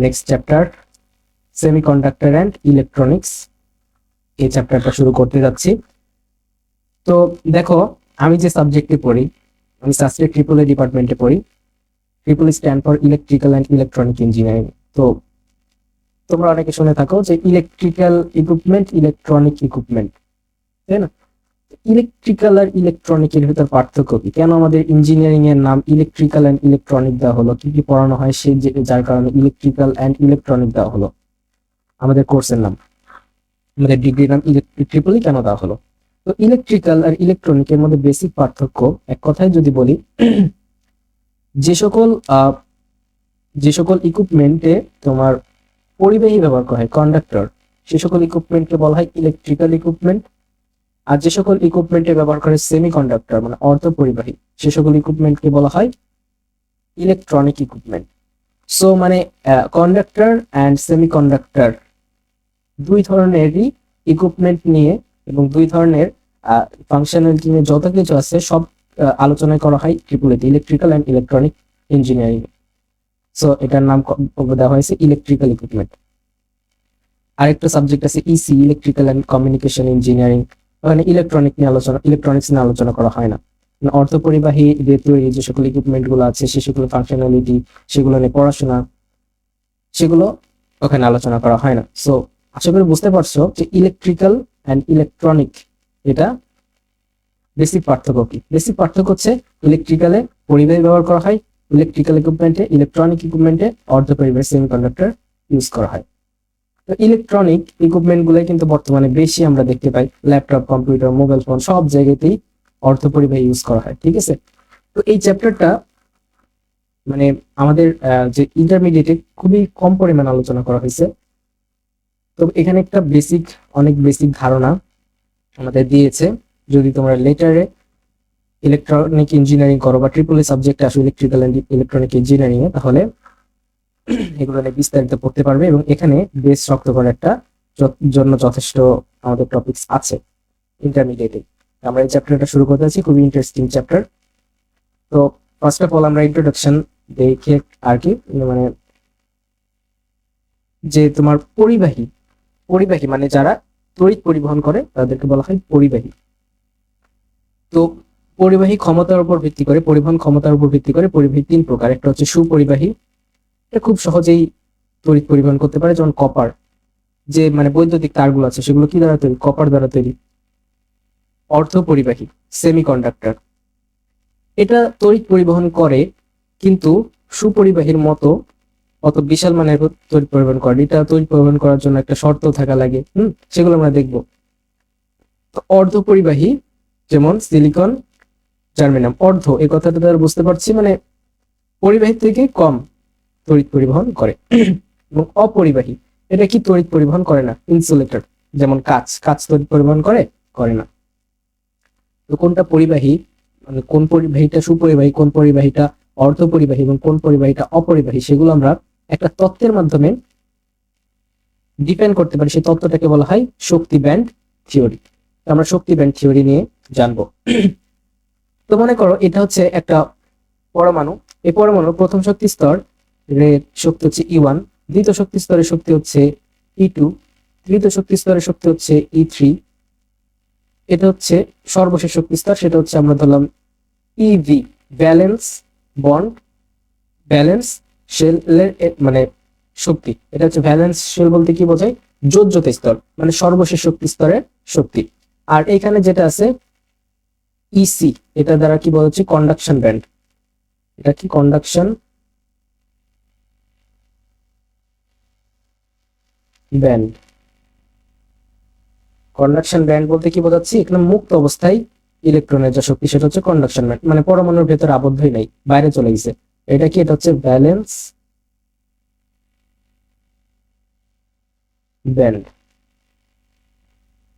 Next chapter semiconductor and electronics, এই চ্যাপ্টারটা শুরু করতে যাচ্ছি। তো দেখো, আমি যে সাবজেক্টে পড়ি, আমি সাস্টেক ট্রিপল এ ডিপার্টমেন্টে পড়ি। Triple stand for electrical and electronic engineering. তো তোমরা অনেকে শুনে থাকো যে ইলেকট্রিক্যাল ইকুইপমেন্ট, ইলেকট্রনিক ইকুইপমেন্ট, তাই না? ইলেকট্রিক্যাল আর ইলেকট্রনিকের ভিতর পার্থক্য কি? কেন আমাদের ইঞ্জিনিয়ারিং এর নাম ইলেকট্রিক্যাল অ্যান্ড ইলেকট্রনিক দেওয়া হলো? কি কি পড়ানো হয় সে যার কারণে ইলেকট্রিক্যাল অ্যান্ড ইলেকট্রনিক দেওয়া হলো? আমাদের কোর্সের নাম, আমাদের ডিগ্রির নাম ট্রিপলই কেন দেওয়া হলো? তো ইলেকট্রিক্যাল আর ইলেকট্রনিকের মধ্যে বেসিক পার্থক্য, এক কথায় যদি বলি, যে সকল যে সকল ইকুইপমেন্টে তোমার পরিবাহী ব্যবহার করা হয়, কন্ডাক্টর, সে সকল ইকুইপমেন্টকে বলা হয় ইলেকট্রিক্যাল ইকুইপমেন্ট। আর যে সকল ইকুইপমেন্টে ব্যবহার করে সেমি কন্ডাক্টর মানে অর্ধপরিবাহী, সে সকল ইকুইপমেন্টকে বলা হয় ইলেকট্রনিক ইকুইপমেন্ট। সো মানে কন্ডাক্টর অ্যান্ড সেমি কন্ডাক্টর দুই ধরনেরই ইকুইপমেন্ট নিয়ে এবং দুই ধরনের ফাংশনালিটি নিয়ে যত কিছু আছে সব আলোচনা করা হয় ট্রিপল এতে, electrical and electronic engineering. So এটার নাম দেওয়া হয়েছে ইলেকট্রিক্যাল ইকুইপমেন্ট। আরেকটা সাবজেক্ট আছে EC, electrical and communication engineering. ওখানে ইলেকট্রনিক্স নিয়ে আলোচনা করা হয় না। অর্ধপরিবাহী দিয়ে তৈরি যে সকল ইকুইপমেন্ট গুলো আছে, সে সকল ফাংশনালিটি, সেগুলো নিয়ে পড়াশোনা, সেগুলো ওখানে আলোচনা করা হয় না। সো আশা করি বুঝতে পারছো যে ইলেকট্রিক্যাল অ্যান্ড ইলেকট্রনিক এটা বেসিক পার্থক্য কি। বেসিক পার্থক্য হচ্ছে ইলেকট্রিক্যালে পরিবাহী ব্যবহার করা হয়, ইলেকট্রিক্যাল ইকুইপমেন্টে, ইলেকট্রনিক ইকুইপমেন্টে অর্ধপরিবাহী সেমিকন্ডাক্টর ইউজ করা হয়। তো ইলেকট্রনিক ইকুইপমেন্ট গুলো কিন্তু বর্তমানে বেশি আমরা দেখতে পাই, ল্যাপটপ, কম্পিউটার, মোবাইল ফোন সব জায়গাতেই অর্ধপরিবাহী ইউজ করা হয়। ঠিক আছে, তো এই চ্যাপ্টারটা মানে আমাদের যে ইন্টারমিডিয়েটে খুবই কম পরিমাণ আলোচনা করা হয়েছে। তো এখানে একটা অনেক বেসিক ধারণা আমাদের দিয়েছে। যদি তোমরা লেটারে ইলেকট্রনিক ইঞ্জিনিয়ারিং করো বা ট্রিপল এ সাবজেক্টে আসো ইলেকট্রিক্যাল এন্ড ইলেকট্রনিক ইঞ্জিনিয়ারিং এ, তাহলে এগুলো নিয়ে বিস্তারিত পড়তে পারবে এবং এখানে বেস শক্ত করার একটা জন্য যথেষ্ট আমাদের টপিকস আছে ইন্টারমিডিয়েটে। আমরা এই চ্যাপ্টারটা শুরু করতে যাচ্ছি, খুবই ইন্টারেস্টিং চ্যাপ্টার। তো ফার্স্ট অফ অল আমরা ইন্ট্রোডাকশন দেখে আর কি, মানে যে তোমার পরিবাহী মানে যারা তড়িৎ পরিবহন করে তাদেরকে বলা হয় পরিবাহী। তো পরিবহন ক্ষমতার উপর ভিত্তি করে পরিবাহী তিন প্রকার। একটা হচ্ছে সুপরিবাহী, এটা খুব সহজেই তড়িৎ পরিবহন করতে পারে, যেমন কপার, যে মানে বৈদ্যুতিক তারগুলো আছে সেগুলো কি দ্বারা তৈরি? কপার দ্বারা তৈরি। অর্ধপরিবাহী সেমিকন্ডাক্টর, এটা তড়িৎ পরিবহন করে কিন্তু সুপরিবাহীর মতো অত বিশাল মানের তড়িৎ পরিবহন করে। এটা তড়িৎ পরিবহন করার জন্য একটা শর্ত থাকা লাগে, সেগুলো আমরা দেখবো। তো অর্ধপরিবাহী যেমন সিলিকন, জার্মেনিয়াম। অর্ধ এই কথাটা দ্বারা বুঝতে পারছি মানে পরিবাহী থেকে কম তড়িৎ পরিবহন করে। এবং অপরিবাহী, এটা কি তড়িৎ পরিবহন করে না? ইনসুলেটর, যেমন কাঁচ তড়িৎ পরিবহন করে না। তো কোনটা পরিবাহী, মানে কোন পরিবাহীটা সুপরিবাহী, কোন পরিবাহীটা অর্ধপরিবাহী এবং কোন পরিবাহীটা অপরিবাহী, সেগুলো আমরা একটা তত্ত্বের মাধ্যমে ডিফাইন করতে পারি। সেই তত্ত্বটাকে বলা হয় শক্তি ব্যান্ড থিওরি। আমরা শক্তি ব্যান্ড থিওরি নিয়ে জানবো। তো মনে করো এটা হচ্ছে একটা পরমাণু। এই পরমাণুর প্রথম শক্তি স্তর শক্তি হচ্ছে E1, দ্বিতীয় শক্তি স্তরের শক্তি হচ্ছে E2, তৃতীয় শক্তি স্তরের শক্তি হচ্ছে E3, এটা হচ্ছে সর্বশেষ শক্তি স্তর, সেটা হচ্ছে আমরা ধরলাম EV, ব্যালেন্স বন্ড, ব্যালেন্স শেলের মানে শক্তি। এটা হচ্ছে ভ্যালেন্স শেল বলতে কি বোঝায়? যোজ্যতা স্তর, মানে সর্বশেষ শক্তি স্তরের শক্তি। আর এখানে যেটা আছে ইসি, এটা দ্বারা কি বলা হচ্ছে? Conduction band. এটা কি? Conduction band. কন্ডাকশন ব্যান্ড বলতে কি বোঝাচ্ছি? এখানে মুক্ত অবস্থায় ইলেকট্রনের যে শক্তি সেটা হচ্ছে কন্ডাকশন ব্যান্ড, মানে পরমাণুর ভেতরে আবদ্ধই নাই, বাইরে চলে গেছে। এটা কি? এটা হচ্ছে ভ্যালেন্স ব্যান্ড।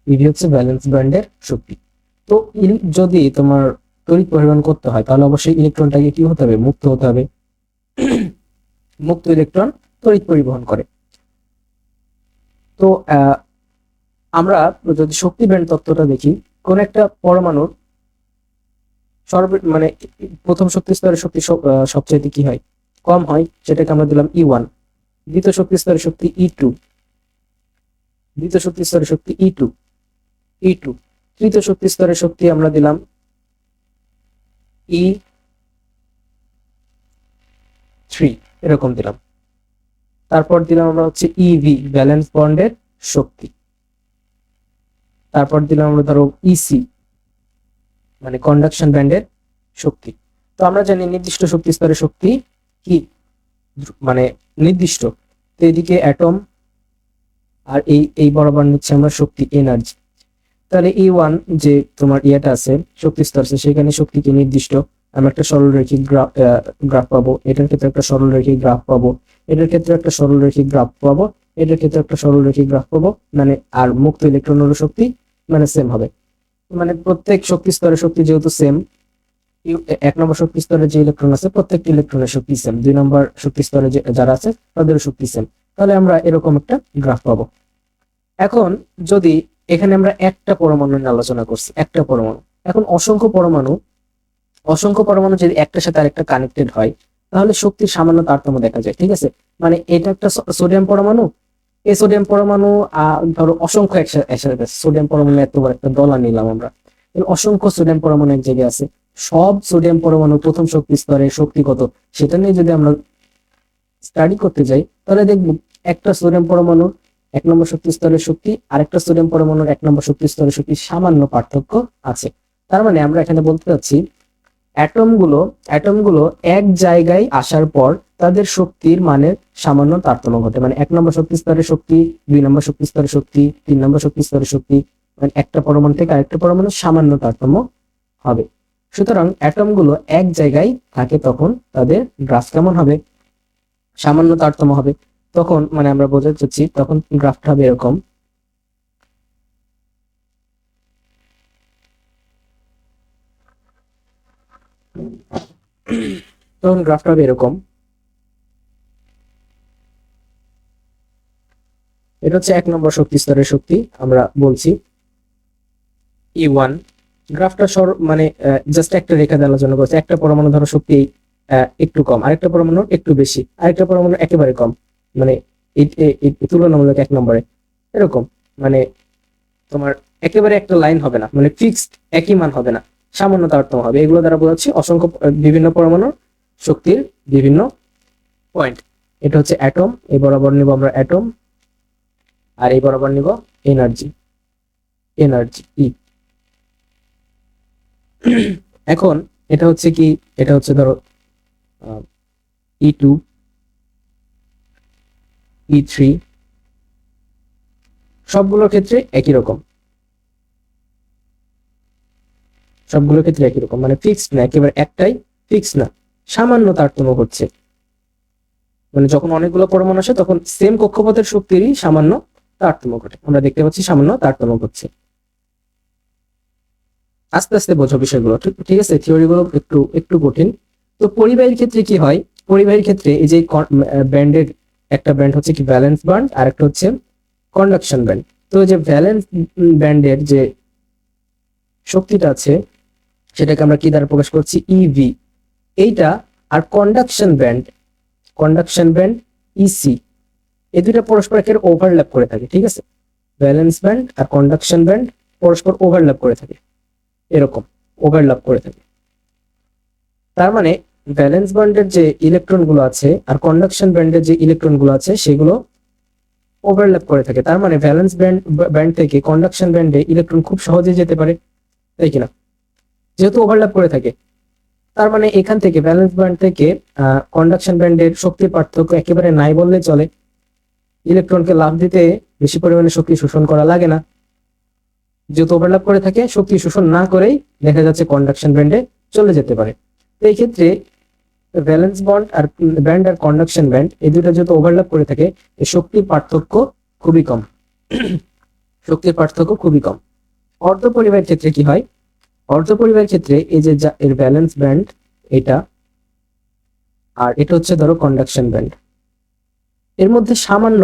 ইভি হচ্ছে ভ্যালেন্স ব্যান্ডের শক্তি। তো যদি তোমার তড়িৎ পরিবহন করতে হয় তাহলে অবশ্যই ইলেকট্রনটাকে কি হতে হবে? মুক্ত হতে হবে। মুক্ত ইলেকট্রন তড়িৎ পরিবহন করে। তো আমরা যদি শক্তি ব্যান্ড তত্ত্বটা দেখি, কোন একটা পরমাণুর মানে প্রথম শক্তি স্তরের শক্তি সবচাইতে কি হয়? কম হয়, সেটাকে আমরা দিলাম E1। দ্বিতীয় শক্তি স্তরের শক্তি E2, দ্বিতীয় শক্তি স্তরের শক্তি E2, তৃতীয় শক্তি স্তরের শক্তি আমরা দিলাম E3, এরকম দিলাম। তারপর দিলাম আমরা হচ্ছে EV, ভ্যালেন্স বন্ডের শক্তি। তারপর দিলাম আমরা ধরো EC, মানে কন্ডাকশন ব্যান্ডের শক্তি। তো আমরা জানি নির্দিষ্ট শক্তি স্তরের শক্তি কি, মানে নির্দিষ্ট। তো এদিকে অ্যাটম আর এই বরাবর নিচ্ছে আমরা শক্তি, এনার্জি। তাহলে E1 যে তোমার ইয়েটা আছে, শক্তি স্তর আছে, সেখানে শক্তি কি নির্দিষ্ট। আমরা একটা সরলরৈখিক গ্রাফ পাবো, এটার ক্ষেত্রে একটা সরলরৈখিক গ্রাফ পাবো, এটার ক্ষেত্রে একটা সরলরৈখিক গ্রাফ পাবো, এটার ক্ষেত্রে একটা সরলরৈখিক গ্রাফ পাবো, মানে আর মুক্ত ইলেকট্রনের শক্তি মানে সেম হবে। মানে প্রত্যেক শক্তি স্তরের শক্তি যেহেতু সেম, এক নম্বর শক্তি স্তরে যে ইলেকট্রন আছে প্রত্যেকটি ইলেকট্রনের শক্তি সেম, 2 নম্বর শক্তি স্তরে যারা আছে তাদেরও শক্তি সেম। তাহলে আমরা এরকম একটা গ্রাফ পাবো। এখন যদি এখানে আমরা একটা পরমাণু নিয়ে আলোচনা করছি, একটা পরমাণু, এখন অসংখ্য পরমাণু যদি একটার সাথে আরেকটা কানেক্টেড হয় তাহলে শক্তির সামান্য তারতম্য দেখা যায়, ঠিক আছে। মানে এটা একটা সোডিয়াম পরমাণু, এই সোডিয়াম পরমাণু ধরো অসংখ্য একসাথে, সোডিয়াম পরমাণু এত বড় একটা দলা নিলাম আমরা, অসংখ্য সোডিয়াম পরমাণু এক জায়গায় আছে, সব সোডিয়াম পরমাণু প্রথম শক্তি স্তরে শক্তি কত সেটা নিয়ে যদি আমরা স্টাডি করতে যাই তাহলে দেখব একটা সোডিয়াম পরমাণু 1 নম্বর শক্তি স্তরের শক্তি আর একটা সোডিয়াম পরমাণুর 1 নম্বর শক্তি স্তরের শক্তি সামান্য পার্থক্য আছে। তার মানে আমরা এখানে বলতে চাচ্ছি অ্যাটমগুলো এক জায়গায় আসার পর তাদের শক্তির মানের সামান্য তারতম্য ঘটে। মানে 1 নম্বর শক্তি স্তরের শক্তি, 2 নম্বর শক্তি স্তরের শক্তি, 3 নম্বর শক্তি স্তরের শক্তি, মানে একটা পরমাণু থেকে আরেকটা পরমাণু সামান্য তারতম্য হবে। সুতরাং অ্যাটমগুলো এক জায়গায় থাকে তখন তাদের গ্রাফ কেমন হবে, সামান্য তারতম্য হবে। তখন মানে আমরা বোঝাতে চাচ্ছি তখন গ্রাফটা হবে এরকম। তখন গ্রাফটা হবে এরকম। এটা হচ্ছে 1 নম্বর শক্তি স্তরের শক্তি, আমরা বলছি E1। গ্রাফটা মানে জাস্ট একটা রেখা দিয়ে আলোচনা করছে। একটা পরমাণু ধরো শক্তি একটু কম, আরেকটা পরমাণু একটু বেশি, আরেকটা পরমাণু একেবারে কম, মানে তুলনামূলক 1 নম্বরে এরকম। মানে তোমার একেবারে একটা লাইন হবে না, মানে ফিক্সড একই মান হবে না, সামান্য তারতম্য হবে। এগুলো দ্বারা বোঝাচ্ছি অসংখ্য বিভিন্ন পরমাণুর শক্তির বিভিন্ন পয়েন্ট। এটা হচ্ছে অ্যাটম, এই বরাবর নিব আমরা অ্যাটম, আর এই বরাবর নিব এনার্জি ই। এখন এটা হচ্ছে কি, এটা হচ্ছে ধরো E2, E3, সবগুলোর ক্ষেত্রে একই রকম, মানে ফিক্সড না, একেবারে একটাই ফিক্স না, সামান্য তারতম্য হচ্ছে। মানে যখন অনেকগুলো পরমাণু আসে তখন সেম কক্ষপথের শক্তিরই সামান্য তারতম্য ঘটে, আমরা দেখতে পাচ্ছি সামান্য তারতম্য ঘটছে। আস্তে আস্তে বোঝো বিষয়গুলো, ঠিক আছে। থিওরিগুলো একটু একটু কঠিন। তো পরিবাহীর ক্ষেত্রে কি হয়, পরিবাহীর ক্ষেত্রে এই যে ব্যান্ডের একটা ব্যান্ড হচ্ছে কি ভ্যালেন্স ব্যান্ড, আর একটা হচ্ছে কন্ডাকশন ব্যান্ড। তো যে ভ্যালেন্স ব্যান্ডের যে শক্তিটা আছে সেটাকে আমরা কি দ্বারা প্রকাশ করছি, ইভি, এইটা। আর কন্ডাকশন ব্যান্ড ইসি, এই দুইটা পরস্পর এর ওভারল্যাপ করে থাকে, ঠিক আছে। ভ্যালেন্স ব্যান্ড আর কন্ডাকশন ব্যান্ড পরস্পর ওভারল্যাপ করে থাকে, এরকম ওভারল্যাপ করে থাকে। তার মানে ভ্যালেন্স ব্যান্ডের যে ইলেকট্রন গুলো আছে আর কন্ডাকশন ব্যান্ডের যে ইলেকট্রন গুলো আছে সেগুলো ওভারল্যাপ করে থাকে। তার মানে ভ্যালেন্স ব্যান্ড থেকে কন্ডাকশন ব্যান্ডে ইলেকট্রন খুব সহজে যেতে পারে, তাই কিনা, যেহেতু ওভারল্যাপ করে থাকে। তার মানে এখান থেকে ভ্যালেন্স ব্যান্ড থেকে কন্ডাকশন ব্যান্ডের শক্তির পার্থক্য একেবারে নাই বললে চলে। ইলেকট্রনকে লাফ দিতে বেশি পরিমাণে শক্তি শোষণ করা লাগে না, যেহেতু ওভারল্যাপ করে থাকে। শক্তি শোষণ না করেই দেখা যাচ্ছে কন্ডাকশন ব্যান্ডে চলে যেতে পারে। তো এই ক্ষেত্রে ভ্যালেন্স ব্যান্ড আর কন্ডাকশন ব্যান্ড এই দুটো যেহেতু ওভারল্যাপ করে থাকে, এই শক্তির পার্থক্য খুবই কম, শক্তির পার্থক্য খুবই কম। অর্ধপরিবাহীর ক্ষেত্রে কি হয়, অর্ধপরিবাহীর ক্ষেত্রে এই যে এর ভ্যালেন্স ব্যান্ড এটা, আর এটা হচ্ছে ধরো কন্ডাকশন ব্যান্ড, এর মধ্যে সামান্য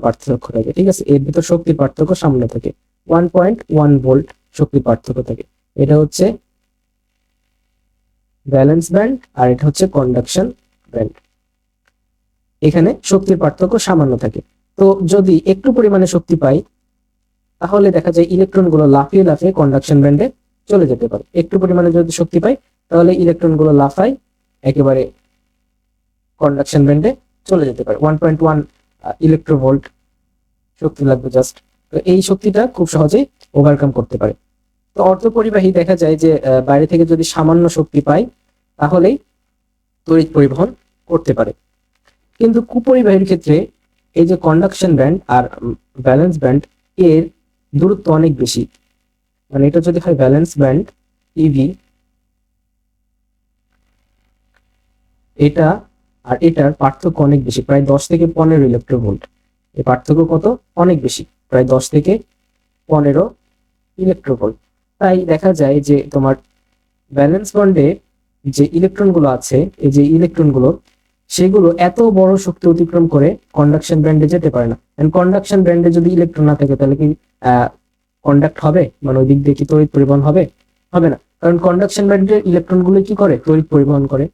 পার্থক্য থাকে, ঠিক আছে। এর ভিতর শক্তির পার্থক্য সামান্য থাকে, 1.1 ভোল্ট শক্তির পার্থক্য থাকে। এটা হচ্ছে ভ্যালেন্স ব্যান্ড আর এটা হচ্ছে কন্ডাকশন ব্যান্ড। এখানে শক্তির পার্থক্য সামান্য থাকে। তো যদি একটু পরিমাণে শক্তি পাই তাহলে দেখা যায় ইলেকট্রনগুলো লাফিয়ে লাফিয়ে কন্ডাকশন ব্যান্ডে চলে যেতে পারে। একটু পরিমাণে যদি শক্তি পাই তাহলে ইলেকট্রনগুলো লাফায় একেবারে কন্ডাকশন ব্যান্ডে চলে যেতে পারে। 1.1 ইলেকট্রোভোল্ট শক্তি লাগবে জাস্ট। তো এই শক্তিটা খুব সহজেই ওভারকাম করতে পারে। তো অর্ধপরিবাহী দেখা যায় যে বাইরে থেকে যদি সামান্য শক্তি পায় তাহলেই তড়িৎ পরিবহন করতে পারে। কিন্তু কুপরিবাহীর ক্ষেত্রে এই যে কন্ডাকশন ব্যান্ড আর ব্যালেন্স ব্যান্ড এর দূরত্ব অনেক বেশি। মানে এটা যদি হয় ব্যালেন্স ব্যান্ড ইভি, এটা আর এটার পার্থক্য অনেক বেশি, প্রায় 10 থেকে 15 ইলেকট্রোভোল্ট। এই পার্থক্য কত? অনেক বেশি, প্রায় 10 থেকে 15 ইলেকট্রোভোল্ট। তাই দেখা যায় যে তোমার ব্যালেন্স বন্ডে যে ইলেকট্রনগুলো আছে, এই যে ইলেকট্রনগুলো সেগুলো এত বড় শক্তি অতিক্রম করে কন্ডাকশন ব্যান্ডে যেতে পারে না। এন্ড কন্ডাকশন ব্যান্ডে যদি ইলেকট্রন না থাকে তাহলে কি কন্ডাক্ট হবে? মানে ওই দিক দিয়ে কি তড়িৎ পরিবহন হবে? হবে না, কারণ কন্ডাকশন ব্যান্ডের ইলেকট্রনগুলো কি করে? তড়িৎ পরিবহন করে।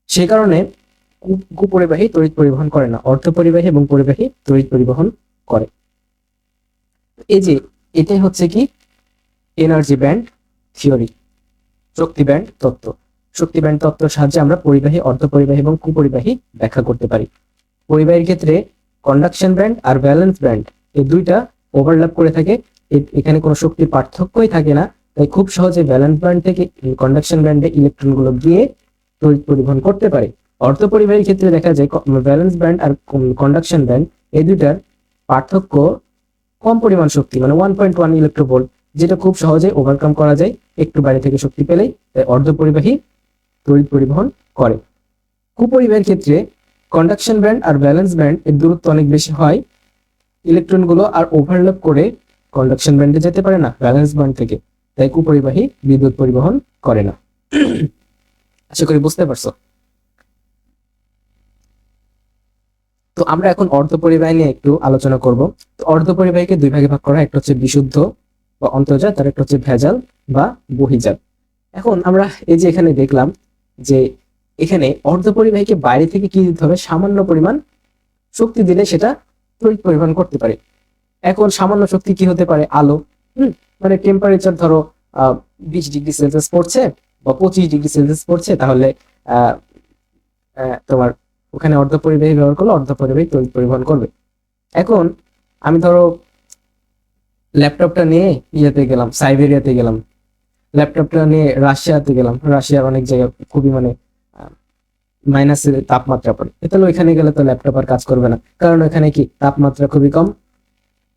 সেই কারণে কুপরিবাহী তড়িৎ পরিবহন করে না, অর্ধপরিবাহী এবং পরিবাহী তড়িৎ পরিবহন করে। এই যে এটাই হচ্ছে কি এনার্জি ব্যান্ড থিওরি, শক্তি ব্যান্ড তত্ত্ব। শক্তি ব্যান্ড তত্ত্বের সাহায্যে আমরা পরিবাহী, অর্ধপরিবাহী এবং কুপরিবাহী ব্যাখ্যা করতে পারি। পরিবাহীর ক্ষেত্রে কন্ডাকশন ব্যান্ড আর ব্যালেন্স ব্যান্ড এই দুইটা ওভারল্যাপ করে থাকে, এখানে কোনো শক্তির পার্থক্যই থাকে না। তাই খুব সহজে ব্যালেন্স ব্যান্ড থেকে কন্ডাকশন ব্যান্ডে ইলেকট্রনগুলো গিয়ে তড়িৎ পরিবহন করতে পারে। অর্ধপরিবাহীর ক্ষেত্রে দেখা যায় ব্যালেন্স ব্যান্ড আর কন্ডাকশন ব্যান্ড এই দুইটার পার্থক্য কম পরিমাণ শক্তি, মানে 1.1 ইলেকট্রোভোল্ট, যেটা খুব সহজে ওভারকাম করা যায় একটু বাইরে থেকে শক্তি পেলেই। তাই অর্ধপরিবাহী তড়িৎ পরিবহন করে। কুপরিবাহীর ক্ষেত্রে কন্ডাকশন ব্যান্ড আর ব্যালেন্স ব্যান্ড এর দূরত্ব অনেক বেশি হয়, ইলেকট্রনগুলো আর ওভারল্যাপ করে কন্ডাকশন ব্যান্ডে যেতে পারে না ব্যালেন্স ব্যান্ড থেকে, তাই কুপরিবাহী বিদ্যুৎ পরিবহন করে না। আশা করি বুঝতে পারছো। তো আমরা এখন অর্ধপরিবাহী নিয়ে একটু আলোচনা করব। তো অর্ধপরিবাহীকে দুই ভাগে ভাগ করা, একটা হচ্ছে বিশুদ্ধ বা অন্তর্জাত, আর একটা হচ্ছে ভেজাল বা বহিজাত। এখন আমরা এই যে এখানে দেখলাম যে এখানে অর্ধপরিবাহীকে বাইরে থেকে কি দিতে হবে? সামান্য পরিমাণ শক্তি দিলে সেটা তড়িৎ পরিবহন করতে পারে। এখন সামান্য শক্তি কি হতে পারে? আলো। মানে টেম্পারেচার ধরো 20 ডিগ্রি সেলসিয়াস পড়ছে বা 25 ডিগ্রি সেলসিয়াস পড়ছে, তাহলে তোমার ওখানে অর্ধপরিবাহী ব্যবহার করলে অর্ধপরিবাহী তড়িৎ পরিবহন করবে। এখন আমি ধরো ল্যাপটপটা নিয়ে ইয়েতে গেলাম, সাইবেরিয়াতে গেলাম, ল্যাপটপটা নিয়ে রাশিয়াতে গেলাম, রাশিয়ার অনেক জায়গায় খুবই মানে মাইনাসের তাপমাত্রা পড়ে, তাহলে ওইখানে গেলে তো ল্যাপটপ আর কাজ করবে না, কারণ ওখানে কি তাপমাত্রা খুবই কম,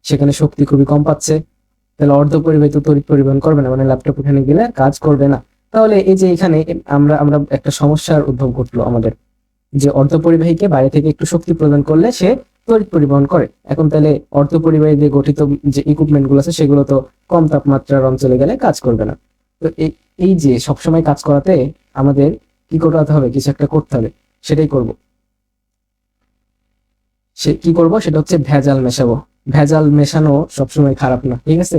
সেখানে শক্তি খুবই কম পাচ্ছে, তাহলে অর্ধপরিবাহী তো তড়িৎ পরিবহন করবে না, মানে ল্যাপটপ ওখানে গেলে কাজ করবে না। তাহলে এই যে এখানে আমরা একটা সমস্যার উদ্ভব ঘটলো আমাদের, যে অর্ধপরিবাহীকে বাইরে থেকে একটু শক্তি প্রদান করলে সে তড়িৎ পরিবহন করে। এখন তাহলে অর্ধপরিবাহী দিয়ে গঠিত যে ইকুইপমেন্ট গুলো আছে সেগুলো তো কম তাপমাত্রার অঞ্চলে গেলে কাজ করবে না। তো এই যে সবসময় কাজ করাতে আমাদের কি করতে হবে? কিছু একটা করতে হবে, সেটাই করব। কি করব? সেটা হচ্ছে ভেজাল মেশাবো। ভেজাল মেশানো সবসময় খারাপ না, ঠিক আছে?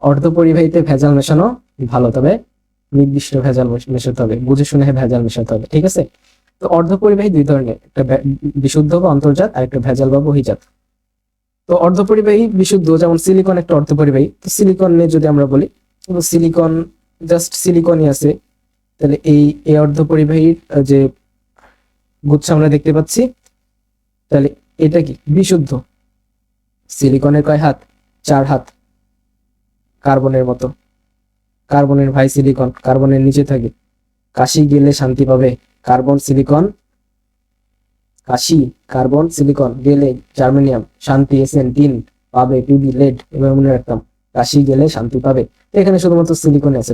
অর্ধপরিবাহীতে ভেজাল মেশানো ভালো, তবে নির্দিষ্ট ভেজাল মেশাতে হবে, বুঝে শুনে ভেজাল মেশাতে হবে, ঠিক আছে? তো অর্ধপরিবাহী দুই ধরনের, একটা বিশুদ্ধ বা অন্তর্জাত, আর একটা ভেজাল বা বহিজাত। তো অর্ধপরিবাহী বিশুদ্ধ, যেমন সিলিকন একটা অর্ধপরিবাহী। তো সিলিকন নিয়ে যদি আমরা বলি, তো সিলিকন জাস্ট সিলিকনই আছে, তাহলে এই অর্ধপরিবাহীর যে গুচ্ছ আমরা দেখতে পাচ্ছি, তাহলে এটা কি বিশুদ্ধ? সিলিকনের কয় হাত? 4 হাত, কার্বনের মতো। কার্বনের ভাই সিলিকন, কার্বনের নিচে থাকে। কাশি গেলে শান্তি পাবে, কার্বন সিলিকন, কাশি কার্বন সিলিকন গেলে জার্মেনিয়াম, শান্তি SN3 পাবে, পিবি লেড, এবার মনে রাখতাম, কাশি গেলে শান্তি পাবে। তো এখানে শুধুমাত্র সিলিকনে আছে।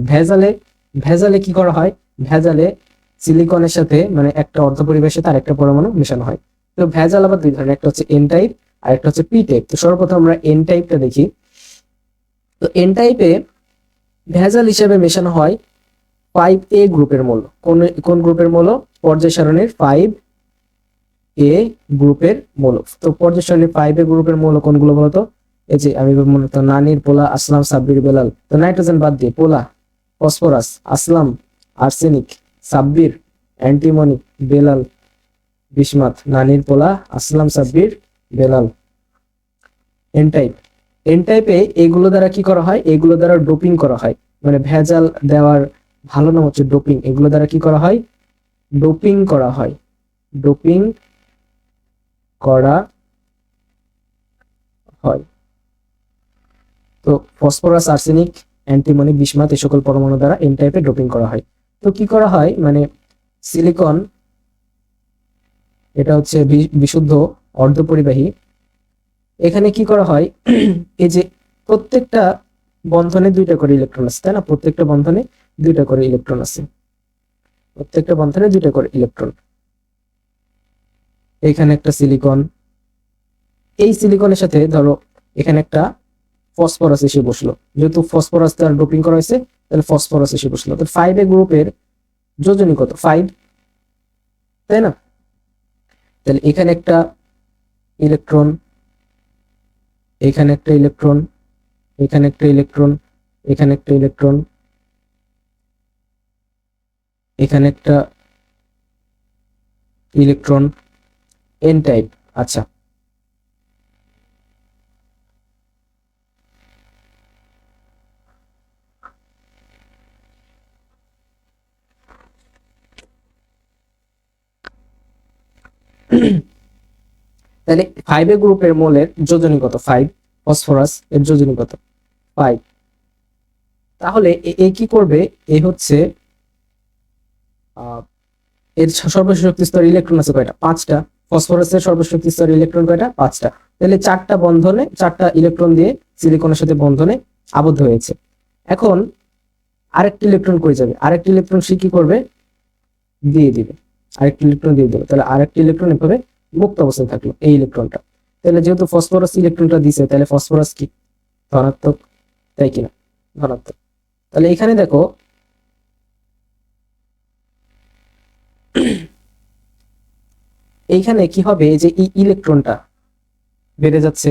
ভেজালে কি করা হয়? ভেজালে সিলিকনের সাথে মানে একটা অর্ধপরিবাহীর সাথে আরেকটা পরমাণু মেশানো হয়। তো ভেজাল আবার দুই ধরনের, একটা হচ্ছে এন টাইপ আর একটা হচ্ছে পি টাইপ। তো সর্বপ্রথম আমরা এন টাইপটা দেখি। তো এন টাইপে ভেজাল হিসেবে মেশানো হয় 5A গ্রুপের মৌল। কোন গ্রুপের মৌল? পর্যায় সারণীর 5A গ্রুপের মৌল। তো পর্যায় সারণীর 5A গ্রুপের মৌল কোনগুলো বলতো? এই যে আমি মূলত নানির, পোলা, আসলাম, সাব্বির, বেলাল। তো নাইট্রোজেন বাদ দিয়ে পোলা, phosphorus, Aslam, arsenic, Sabbir, antimony, Belal, bismuth, নানির পোলা, Aslam, Sabbir, Belal. N type, N টাইপে এগুলো দ্বারা কি করা হয়, এগুলো দ্বারা ডোপিং করা হয়, মানে ভেজাল দেওয়ার ভালো নাম হচ্ছে ডোপিং। এগুলো দ্বারা কি করা হয়, ডোপিং করা হয়, ডোপিং করা হয়। তো ফসফরাস, আর্সেনিক, অ্যান্টিমনি, বিসমাথ এই সকল পরমাণু দ্বারা এন টাইপে ডোপিং করা হয়। তো কি করা হয়, মানে সিলিকন, এটা হচ্ছে বিশুদ্ধ অর্ধপরিবাহী। এখানে কি করা হয়, এই যে প্রত্যেকটা বন্ধনে দুইটা করে ইলেকট্রন আছে, তাই না? প্রত্যেকটা বন্ধনে দুইটা করে ইলেকট্রন আছে, প্রত্যেকটা বন্ধনে দুইটা করে ইলেকট্রন। এখানে একটা সিলিকন, এই সিলিকনের সাথে ধরো এখানে একটা ফসফরাস এসে বসলো, যেহেতু ফসফরাস তার ডোপিং করা হয়েছে তাহলে ফসফরাস এসে বসলো। তো 5A গ্রুপের যোজনী কত, 5, তাই না? তাহলে এখানে একটা ইলেকট্রন, এখানে একটা ইলেকট্রন, এখানে একটা ইলেকট্রন, এখানে একটা ইলেকট্রন, এখানে একটা ইলেকট্রন, এন টাইপ। আচ্ছা, তাহলে 5A গ্রুপের মোলের যোজনী কত, 5, ফসফরাস এর যোজনী কত, 5। তাহলে এ কি করবে, এ হচ্ছে এর সর্বশেষ শক্তি স্তর ইলেকট্রন আছে কয়টা, 5টা। ফসফরাসের সর্বশেষ শক্তি স্তর ইলেকট্রন কয়টা, 5টা। তাহলে 4টা বন্ধনে 4টা ইলেকট্রন দিয়ে সিলিকনের সাথে বন্ধনে আবদ্ধ হয়েছে। এখন আরেকটি ইলেকট্রন কই যাবে, আরেকটি ইলেকট্রন সে কি করবে, দিয়ে দিবে, আরেকটি ইলেকট্রন দিয়ে দিবে। তাহলে আরেকটি ইলেকট্রন এভাবে মুক্ত অবস্থায় থাকলো, এই ইলেকট্রনটা। তাহলে যেহেতু ফসফরাস ইলেকট্রনটা দিছে, তাহলে ফসফরাস কি ধনাত্মক, তাই কিনা, ধনাত্মক। তাহলে এখানে দেখো এইখানে কি হবে, যে এই ইলেকট্রনটা বেড়ে যাচ্ছে,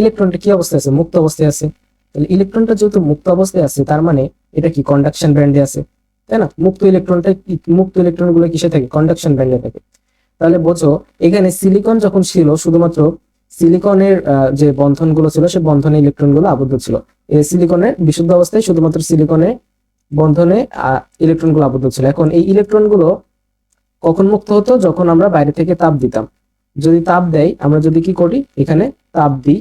ইলেকট্রনটা কি অবস্থায় আছে, মুক্ত অবস্থায় আছে। তাহলে ইলেকট্রনটা যেহেতু মুক্ত অবস্থায় আছে, তার মানে এটা কি কন্ডাকশন ব্যান্ডে আছে, তাই না? মুক্ত ইলেকট্রনটা, মুক্ত ইলেকট্রন গুলো কিসে থাকে, কন্ডাকশন ব্যান্ডে থাকে। তাহলে বোঝো এখানে সিলিকন যখন ছিল, শুধুমাত্র সিলিকনের যে বন্ধন গুলো ছিল, সে বন্ধনে ইলেকট্রন গুলো আবদ্ধ ছিল। এই সিলিকনের বিশুদ্ধ অবস্থায় শুধুমাত্র সিলিকনের বন্ধনে ইলেকট্রন গুলো আবদ্ধ ছিল। এখন এই ইলেকট্রন গুলো কখন মুক্ত হতো, যখন আমরা বাইরে থেকে তাপ দিতাম। যদি তাপ দেয়, আমরা যদি কি করি, এখানে তাপ দিই,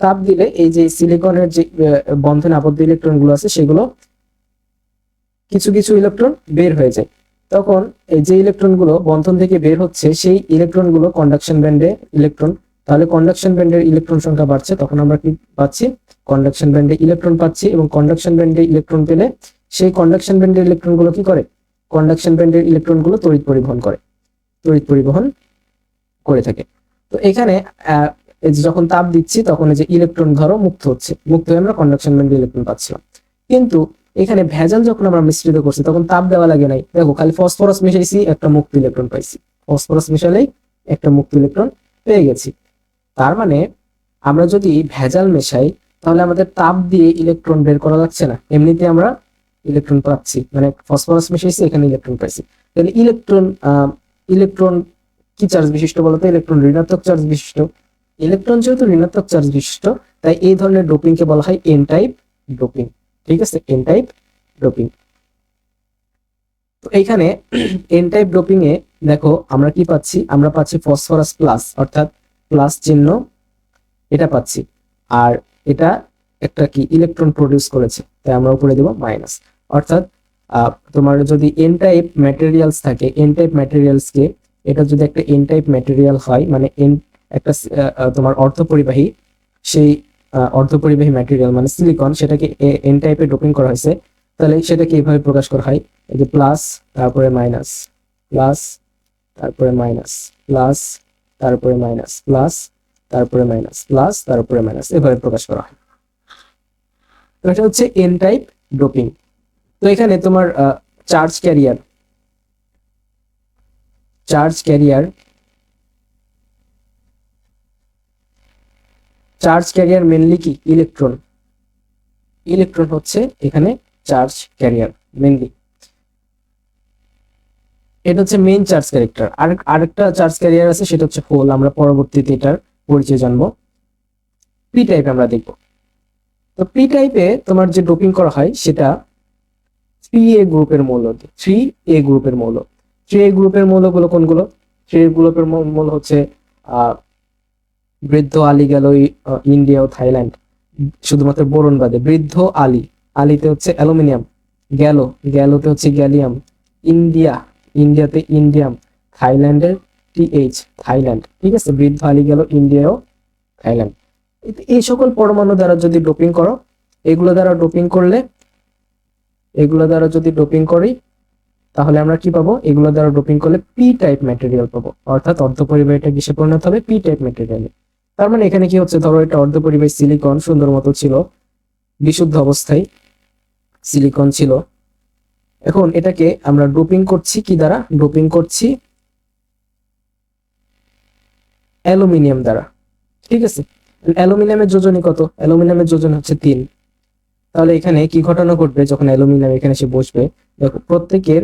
তাপ দিলে এই যে সিলিকনের যে বন্ধনে আবদ্ধ ইলেকট্রন গুলো আছে, সেগুলো কিছু কিছু ইলেকট্রন বের হয়ে যায়। তখন এই যে ইলেকট্রন গুলো বন্ধন থেকে বের হচ্ছে, সেই ইলেকট্রন গুলো কন্ডাকশন ব্যান্ডে ইলেকট্রন। তাহলে কন্ডাকশন ব্যান্ডের ইলেকট্রন সংখ্যা বাড়ছে, তখন আমরা কি পাচ্ছি, কন্ডাকশন ব্যান্ডে ইলেকট্রন পাচ্ছি। এবং কন্ডাকশন ব্যান্ডে ইলেকট্রন পেলে সেই কন্ডাকশন ব্যান্ডের ইলেকট্রন গুলো কি করে, কন্ডাকশন ব্যান্ডের ইলেকট্রন গুলো তড়িৎ পরিবহন করে, তড়িৎ পরিবহন করে থাকে। তো এখানে যখন তাপ দিচ্ছি, তখন এই যে ইলেকট্রন ধরো মুক্ত হচ্ছে, মুক্ত হয়ে আমরা কন্ডাকশন ব্যান্ডে ইলেকট্রন পাচ্ছিলাম। কিন্তু এখানে ভেজাল যখন আমরা মিশ্রিত করছি, তখন তাপ দেওয়া লাগে নাই। দেখো খালি ফসফরাস মিশাইছি, একটা মুক্ত ইলেকট্রন পাইছি, ফসফরাস মিশালেই একটা মুক্ত ইলেকট্রন পেয়ে গেছি। তার মানে আমরা যদি ভেজাল মেশাই, তাহলে আমাদের তাপ দিয়ে ইলেকট্রন বের করা লাগছে না, এমনিতে আমরা ইলেকট্রন পাচ্ছি, মানে ফসফরাস মিশাইছি, এখানে ইলেকট্রন পাইছি। তাহলে ইলেকট্রন, ইলেকট্রন কি চার্জ বিশিষ্ট বলতো, ইলেকট্রন ঋণাত্মক চার্জ বিশিষ্ট। ইলেকট্রন যেহেতু ঋণাত্মক চার্জ বিশিষ্ট, তাই এই ধরনের ডোপিং কে বলা হয় এন টাইপ ডোপিং। ঠিক আছে, এন টাইপ ডোপিং। তো এইখানে এন টাইপ ডোপিং এ দেখো আমরা কি পাচ্ছি, আমরা পাচ্ছি ফসফরাস প্লাস, অর্থাৎ প্লাস চিহ্ন এটা পাচ্ছি। আর এটা একটা কি ইলেকট্রন প্রডিউস করেছে, তাই আমরা উপরে দেব মাইনাস। অর্থাৎ তোমার যদি এন টাইপ ম্যাটেরিয়ালস থাকে, এন টাইপ ম্যাটেরিয়ালস কে, এটা যদি একটা এন টাইপ ম্যাটেরিয়াল হয়, মানে এন একটা তোমার অর্ধপরিবাহী, সেই অর্ধপরিবাহী ম্যাটেরিয়াল মানে সিলিকন, সেটাকে এন টাইপে ডোপিং করা হয়েছে, তাহলে সেটাকে এইভাবে প্রকাশ করা হয়, এই যে প্লাস, তারপরে মাইনাস, প্লাস, তারপরে মাইনাস, প্লাস, তারপরে মাইনাস, প্লাস, তারপরে মাইনাস, প্লাস, তারপরে মাইনাস, এভাবে প্রকাশ করা হয়। তো এটা হচ্ছে এন টাইপ ডোপিং। তো এখানে তোমার charge carrier, charge carrier, charge carrier mainly কি ইলেকট্রন, ইলেকট্রন হচ্ছে এখানে চার্জ ক্যারিয়ার মেনলি। এটা হচ্ছে মেইন চার্জ ক্যারেক্টার। আর আরেকটা চার্জ ক্যারিয়ার আছে, সেটা হচ্ছে হোল। আমরা পরবর্তীতে এটার পরিচয় জানবো। পি টাইপ আমরা দেখব। তো পি টাইপে তোমার যে ডোপিং করা হয় সেটা 3A গ্রুপের মৌল, 3A গ্রুপের মৌল। 3A গ্রুপের মৌলগুলো কোনগুলো? 3A গ্রুপের মৌল হচ্ছে বৃদ্ধ আলী গেল ইন্ডিয়া ও থাইল্যান্ড, শুধুমাত্র বোরন বাদে। বৃদ্ধ আলী, আলীতে হচ্ছে অ্যালুমিনিয়াম, গেলোতে হচ্ছে গ্যালিয়াম, ইন্ডিয়াতে ইন্ডিয়াম, থাইল্যান্ডের TH, থাইল্যান্ড। ঠিক আছে, বৃদ্ধ আলী গেল ইন্ডিয়া ও থাইল্যান্ড। এই সকল পরমাণু দ্বারা যদি ডোপিং করো, এগুলো দ্বারা যদি ডোপিং করি, তাহলে আমরা কি পাবো? এগুলো দ্বারা ডোপিং করলে পি টাইপ ম্যাটেরিয়াল পাবো, অর্থাৎ অর্ধপরিবাহীটা কিসে পরিণত হবে? পি টাইপ ম্যাটেরিয়ালে। তার মানে এখানে কি হচ্ছে, ধরো এটা অর্ধপরিবাহী সিলিকন সুন্দর মতো ছিল, বিশুদ্ধ অবস্থায় সিলিকন ছিল। এখন এটাকে আমরা ডোপিং করছি কি দ্বারা? ডোপিং করছি অ্যালুমিনিয়াম দ্বারা। ঠিক আছে, অ্যালুমিনিয়ামের যোজনী কত? অ্যালুমিনিয়ামের যোজন হচ্ছে 3। তাহলে এখানে কি ঘটনা ঘটবে যখন অ্যালুমিনিয়াম এখানে এসে বসবে? দেখো, প্রত্যেকের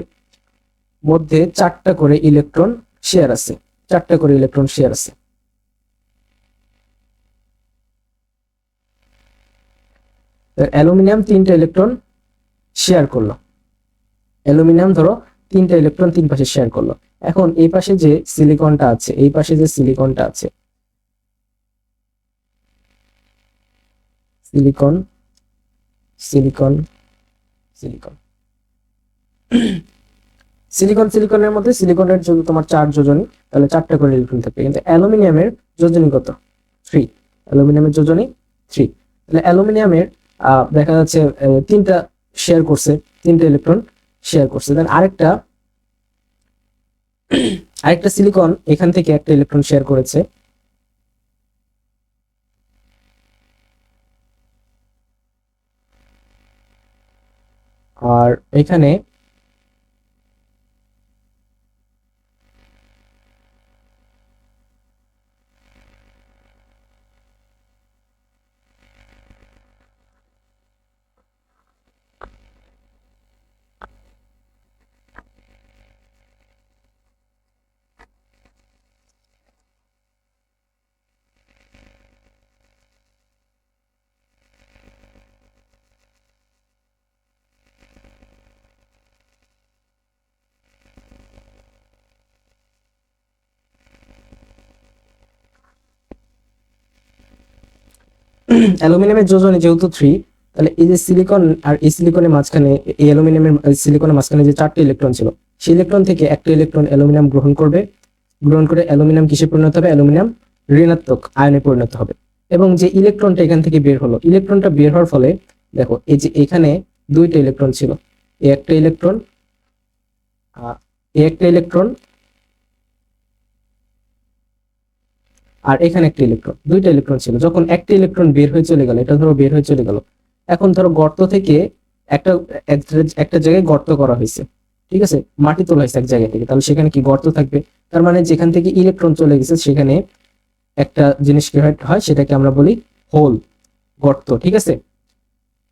মধ্যে 4টা করে ইলেকট্রন শেয়ার আছে, 4টা করে ইলেকট্রন শেয়ার আছে। অ্যালুমিনিয়াম 3টা ইলেকট্রন শেয়ার করলো। অ্যালুমিনিয়াম ধরো 3টা ইলেকট্রন 3 পাশে শেয়ার করলো। এখন এই পাশে যে সিলিকনটা আছে, সিলিকন, সিলিকন, সিলিকন, সিলিকনের মধ্যে সিলিকনের যদি তোমার 4 যোজনী, তাহলে 4টা করে ইলেকট্রন থাকবে। কিন্তু অ্যালুমিনিয়ামের যোজনী কত? 3। অ্যালুমিনিয়ামের যোজনী 3। তাহলে অ্যালুমিনিয়ামের দেখা যাচ্ছে 3টা শেয়ার করছে, 3টা ইলেকট্রন শেয়ার করছে। দেন আরেকটা সিলিকন এখান থেকে একটা ইলেকট্রন শেয়ার করেছে। আর এখানে অ্যালুমিনিয়ামের যোজনী যেহেতু 3, তাহলে এই যে সিলিকন আর এই সিলিকনের মাঝখানে, এই অ্যালুমিনিয়ামের সিলিকনের মাঝখানে যে 4টা ইলেকট্রন ছিল, সেই ইলেকট্রন থেকে একটা ইলেকট্রন অ্যালুমিনিয়াম গ্রহণ করে অ্যালুমিনিয়াম কিসে পরিণত হবে? অ্যালুমিনিয়াম ঋণাত্মক আয়নে পরিণত হবে। এবং যে ইলেকট্রনটা এখান থেকে বের হলো, ইলেকট্রনটা বের হওয়ার ফলে দেখো, এই যে এখানে 2টা ইলেকট্রন ছিল, এই একটা ইলেকট্রন, আর এখানে একটা ইলেকট্রন, 2টা ইলেকট্রন ছিল। যখন একটা ইলেকট্রন বের হয়ে চলে গেল, এটা ধরো বের হয়ে চলে গেল, এখন ধরো গর্ত থেকে একটা একটা জায়গায় গর্ত করা হয়েছে, ঠিক আছে, মাটি তোলা হয়েছে এক জায়গা থেকে, তাহলে সেখানে কি গর্ত থাকবে? তার মানে যেখান থেকে ইলেকট্রন চলে গেছে সেখানে একটা জিনিস ক্রিয়েট হয়, সেটাকে আমরা বলি হোল, গর্ত। ঠিক আছে,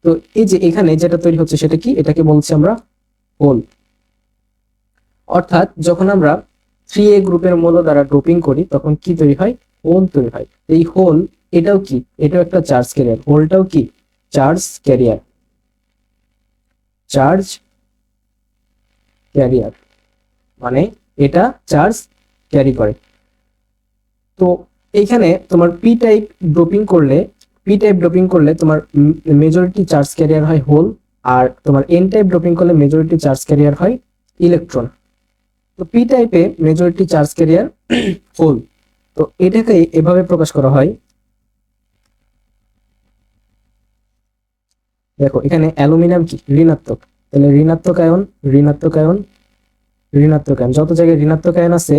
তো এই যে এখানে যেটা তৈরি হচ্ছে সেটা কি? এটাকে বলছি আমরা হোল। অর্থাৎ যখন আমরা 3A গ্রুপের মৌল দ্বারা ডোপিং করি, তখন কি তৈরি হয়? হোল তৈরি হয়। এই হোল, এটাও কি? এটাও একটা চার্জ ক্যারিয়ার। হোলটাও কি? চার্জ ক্যারিয়ার, চার্জ ক্যারিয়ার, মানে এটা চার্জ ক্যারি করে। তো এইখানে তোমার পি টাইপ ডোপিং করলে তোমার মেজরিটি চার্জ ক্যারিয়ার হয় হোল, আর তোমার এন টাইপ ডোপিং করলে মেজরিটি চার্জ ক্যারিয়ার হয় ইলেকট্রন। তো পি টাইপে মেজরিটি চার্জ ক্যারিয়ার হোল। তো এটাকে এভাবে প্রকাশ করা হয়। দেখো, এখানে অ্যালুমিনিয়াম কি? ঋণাত্মক। তাহলে ঋণাত্মক আয়ন, যত জায়গায় ঋণাত্মক আয়ন আছে,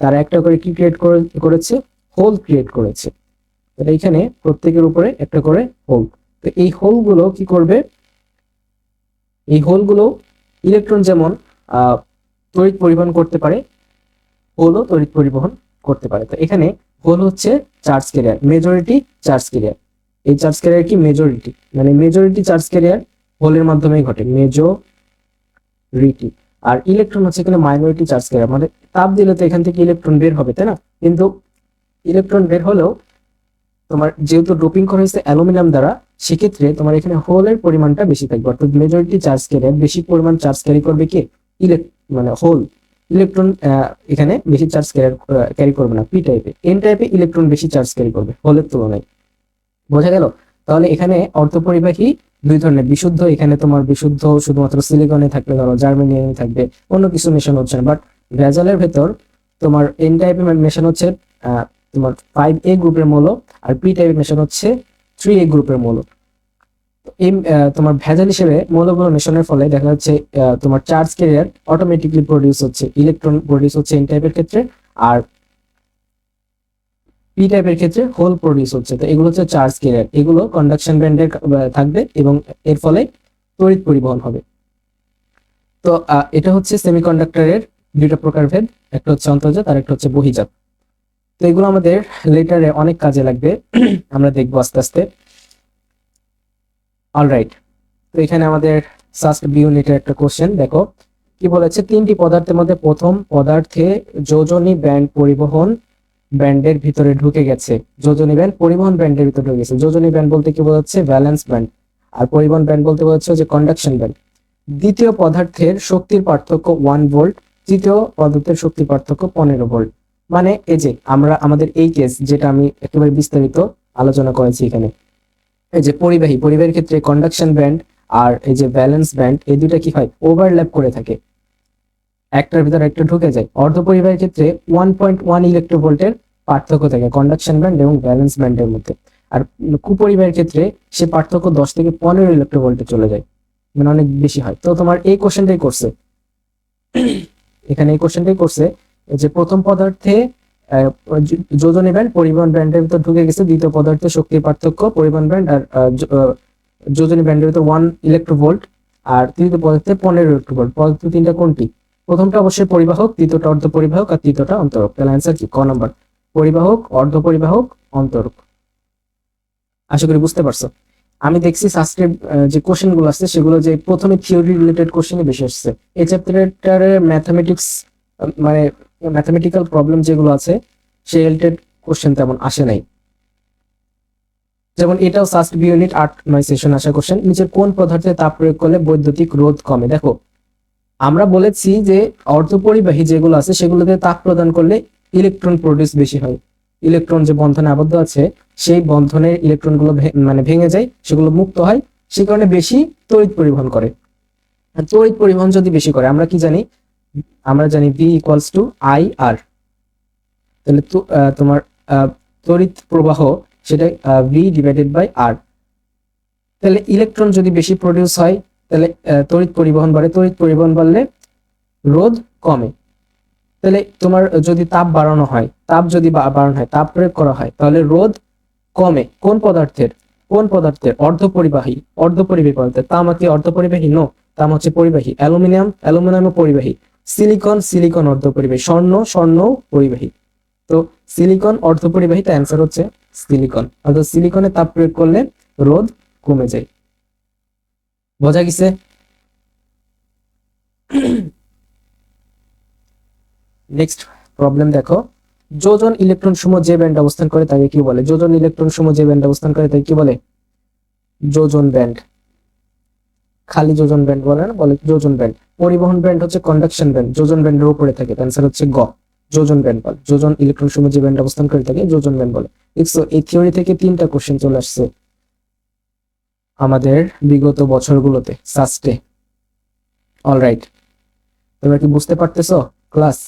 তারা একটা করে কি ক্রিয়েট করেছে? হোল ক্রিয়েট করেছে। তাহলে এখানে প্রত্যেকের উপরে একটা করে হোল। তো এই হোলগুলো কি করবে? এই হোলগুলো ইলেকট্রন যেমন তড়িৎ পরিবহন করতে পারে, হোলও তড়িৎ পরিবহন করতে পারে। তো এখানে হোল হচ্ছে charge carrier, majority charge carrier. এই চার্জ ক্যারিয়ার কি? মেজরিটি, মানে মেজরিটি চার্জ ক্যারিয়ার হোলের মাধ্যমেই ঘটে, মেজরিটি। আর ইলেকট্রন হচ্ছে এখানে মাইনরিটি চার্জ ক্যারিয়ার, মানে তাপ দিলে তো এখান থেকে ইলেকট্রন বের হবে, তাই না? কিন্তু ইলেকট্রন বের হলেও তোমার যেহেতু ডোপিং করা হয়েছে অ্যালুমিনিয়াম দ্বারা, সেক্ষেত্রে তোমার এখানে হোলের পরিমাণটা বেশি থাকবে, অর্থাৎ মেজরিটি চার্জ ক্যারিয়ার বেশি পরিমাণ চার্জ ক্যারি করবে কি মানে হোল। ইলেকট্রন এখানে বেশি চার্জ ক্যারি করবে না পি টাইপে। এন টাইপে ইলেকট্রন বেশি চার্জ ক্যারি করবে হোলের তুলনায়। বোঝা গেল? তাহলে এখানে অর্ধপরিবাহী দুই ধরনের, বিশুদ্ধ এখানে তোমার বিশুদ্ধ শুধুমাত্র সিলিকনে থাকবে, ধরো জার্মেনিয়াম থাকবে, অন্য কিছু মেশানো হচ্ছে না। বাট ভেজালের ভেতর তোমার এন টাইপের মেশানো হচ্ছে তোমার 5A গ্রুপের মৌল, আর পি টাইপের মেশানো হচ্ছে 3A গ্রুপের মৌল। এই তোমার ভেজাল হিসেবে মৌলগুলো মেশানোর ফলে দেখা যাচ্ছে তোমার চার্জ ক্যারিয়ার অটোমেটিকলি প্রডিউস হচ্ছে, ইলেকট্রন প্রডিউস হচ্ছে এন টাইপের ক্ষেত্রে, আর পি টাইপের ক্ষেত্রে হোল প্রডিউস হচ্ছে। তো এগুলো হচ্ছে চার্জ ক্যারিয়ার, এগুলো কন্ডাকশন ব্যান্ডের থাকবে এবং এর ফলে তড়িৎ পরিবহন হবে। তো এটা হচ্ছে সেমিকন্ডাক্টরের দুইটা প্রকারভেদ, একটা হচ্ছে অন্তর্জাত আর একটা হচ্ছে বহির্জাত। তো এগুলো আমাদের লেটারে অনেক কাজে লাগবে, আমরা দেখবো আস্তে আস্তে। অলরাইট, তো এখানে আমাদের ফার্স্ট বি ইউনিটের একটা কোশ্চেন দেখো কি বলেছে, তিনটি পদার্থের মধ্যে প্রথম পদার্থে যোজনী ব্যান্ড পরিবহন ব্যান্ডের ভিতরে ঢুকে গেছে। যোজনী ব্যান্ড পরিবহন ব্যান্ডের ভিতরে ঢুকে গেছে। যোজনী ব্যান্ড বলতে কি বোঝাচ্ছে? Valence band. আর পরিবহন ব্যান্ড বলতে বোঝাচ্ছে যে কন্ডাকশন ব্যান্ড। দ্বিতীয় পদার্থের শক্তির পার্থক্য 1 ভোল্ট, তৃতীয় পদার্থের শক্তির পার্থক্য 15 ভোল্ট। মানে এই যে আমরা আমাদের এই কেস যেটা আমি একেবারে বিস্তারিত আলোচনা করেছি এখানে, এই যে পরিবাহীর ক্ষেত্রে কন্ডাকশন ব্যান্ড আর এই যে ভ্যালেন্স ব্যান্ড, এই দুইটা কি হয়? ওভারল্যাপ করে থাকে, একটার ভিতরে একটা ঢুকে যায়। অর্ধপরিবাহীর ক্ষেত্রে 1.1 ইলেকট্রোভোল্টের পার্থক্য থাকে কন্ডাকশন ব্যান্ড এবং ভ্যালেন্স ব্যান্ডের মধ্যে। আর কুপরিবাহীর ক্ষেত্রে সে পার্থক্য 10 থেকে 15 ইলেকট্রোভোল্টে চলে যায়, মানে অনেক বেশি হয়। তো তোমার এই কোশ্চেনটাই করছে, এখানে এই কোশ্চেনটাই করছে যে প্রথম পদার্থে যোজনী ব্যান্ড পরিবহন ব্যান্ডের ভিতর ঢুকে গেছে, দ্বিতীয় পদার্থে শক্তির পার্থক্য পরিবহন ব্যান্ড আর যোজনী ব্যান্ডের ভিতর 1 ইলেকট্রোভোল্ট, আর তৃতীয় পদার্থে 15 ইলেকট্রোভোল্ট। পদার্থ তিনটা কোনটি? প্রথমটা অবশ্যই পরিবাহক, দ্বিতীয়টা অর্ধপরিবাহক, আর তৃতীয়টা অন্তরক। তাহলে অ্যান্সার কি? ক নাম্বার, পরিবাহক, অর্ধপরিবাহক, অন্তরক। আশা করি বুঝতে পারছো। আমি দেখছি সাবস্ক্রাইব যে কোশ্চেন গুলো আছে সেগুলো যে প্রথমে থিওরি রিলেটেড কোশ্চেনই বেশি আসছে। এই চ্যাপ্টারের ম্যাথমেটিক্স মানে ম্যাথমেটিক্যাল প্রবলেম যেগুলো আছে সেই রিলেটেড কোশ্চেন তেমন আসে নাই। যেমন এটাও সাস্ট বি ইউনিট 8-9 সেশন আসা কোশ্চেন। নিচের কোন পদার্থে তাপ প্রয়োগ করলে বৈদ্যুতিক রোধ কমে? দেখো আমরা বলেছি যে অর্ধপরিবাহী যেগুলো আছে সেগুলোতে তাপ প্রদান করলে ইলেকট্রন প্রডিউস বেশি হয়। ইলেকট্রন যে বন্ধনে আবদ্ধ আছে সেই বন্ধনের ইলেকট্রন গুলো মানে ভেঙে যায়, সেগুলো মুক্ত হয়, সেই কারণে বেশি তড়িৎ পরিবহন করে। আর তড়িৎ পরিবহন যদি বেশি করে আমরা কি জানি? আমরা জানি V ইকুয়ালস টু IR। তাহলে তোমার তড়িৎ প্রবাহ সেটা V ডিভাইডেড বাই R। তাহলে ইলেকট্রন যদি বেশি প্রডিউস হয় তাহলে তড়িৎ পরিবহন বাড়ে, তড়িৎ পরিবহন বাড়লে রোধ কমে। তাহলে তোমার যদি তাপ বাড়ানো হয়, তাপ যদি বাড়ানো হয়, তাপ প্রয়োগ করা হয়, তাহলে রোধ কমে। কোন পদার্থের? কোন পদার্থের? অর্ধপরিবাহী। অর্ধপরিবাহী পদার্থের। তাম কি অর্ধপরিবাহী? নো, তাম হচ্ছে পরিবাহী। অ্যালুমিনিয়াম পরিবাহী। সিলিকন অর্ধপরিবাহী। স্বর্ণ পরিবাহী। তো সিলিকন অর্ধপরিবাহী, তাই অ্যান্সার হচ্ছে সিলিকন। অর্থাৎ সিলিকনে তাপ প্রয়োগ করলে রোধ কমে যায়। বোঝা গেছে? নেক্সট প্রবলেম দেখো, যোজন ইলেকট্রন সমূহ যে ব্যান্ড অবস্থান করে তাকে কি বলে? যোজন ইলেকট্রন সমূহ যে ব্যান্ড অবস্থান করে তাকে কি বলে? যোজন ব্যান্ড। খালি যোজন ব্যান্ড বলে না, বলে যোজন ব্যান্ড। পরিবহন ব্যান্ড হচ্ছে কন্ডাকশন ব্যান্ড, যোজন ব্যান্ডের উপরে থাকে। অ্যান্সার হচ্ছে গ, যোজন ব্যান্ড বলে। যোজন ইলেকট্রন সমূহ যে ব্যান্ড অবস্থান করে থাকে যোজন ব্যান্ড বলে। দেখছো এই থিওরি থেকে 3টা কোশ্চেন চলে আসছে আমাদের বিগত বছরগুলোতে সাস্টে। অলরাইট, তোমরা কি বুঝতে পারতেছো ক্লাস?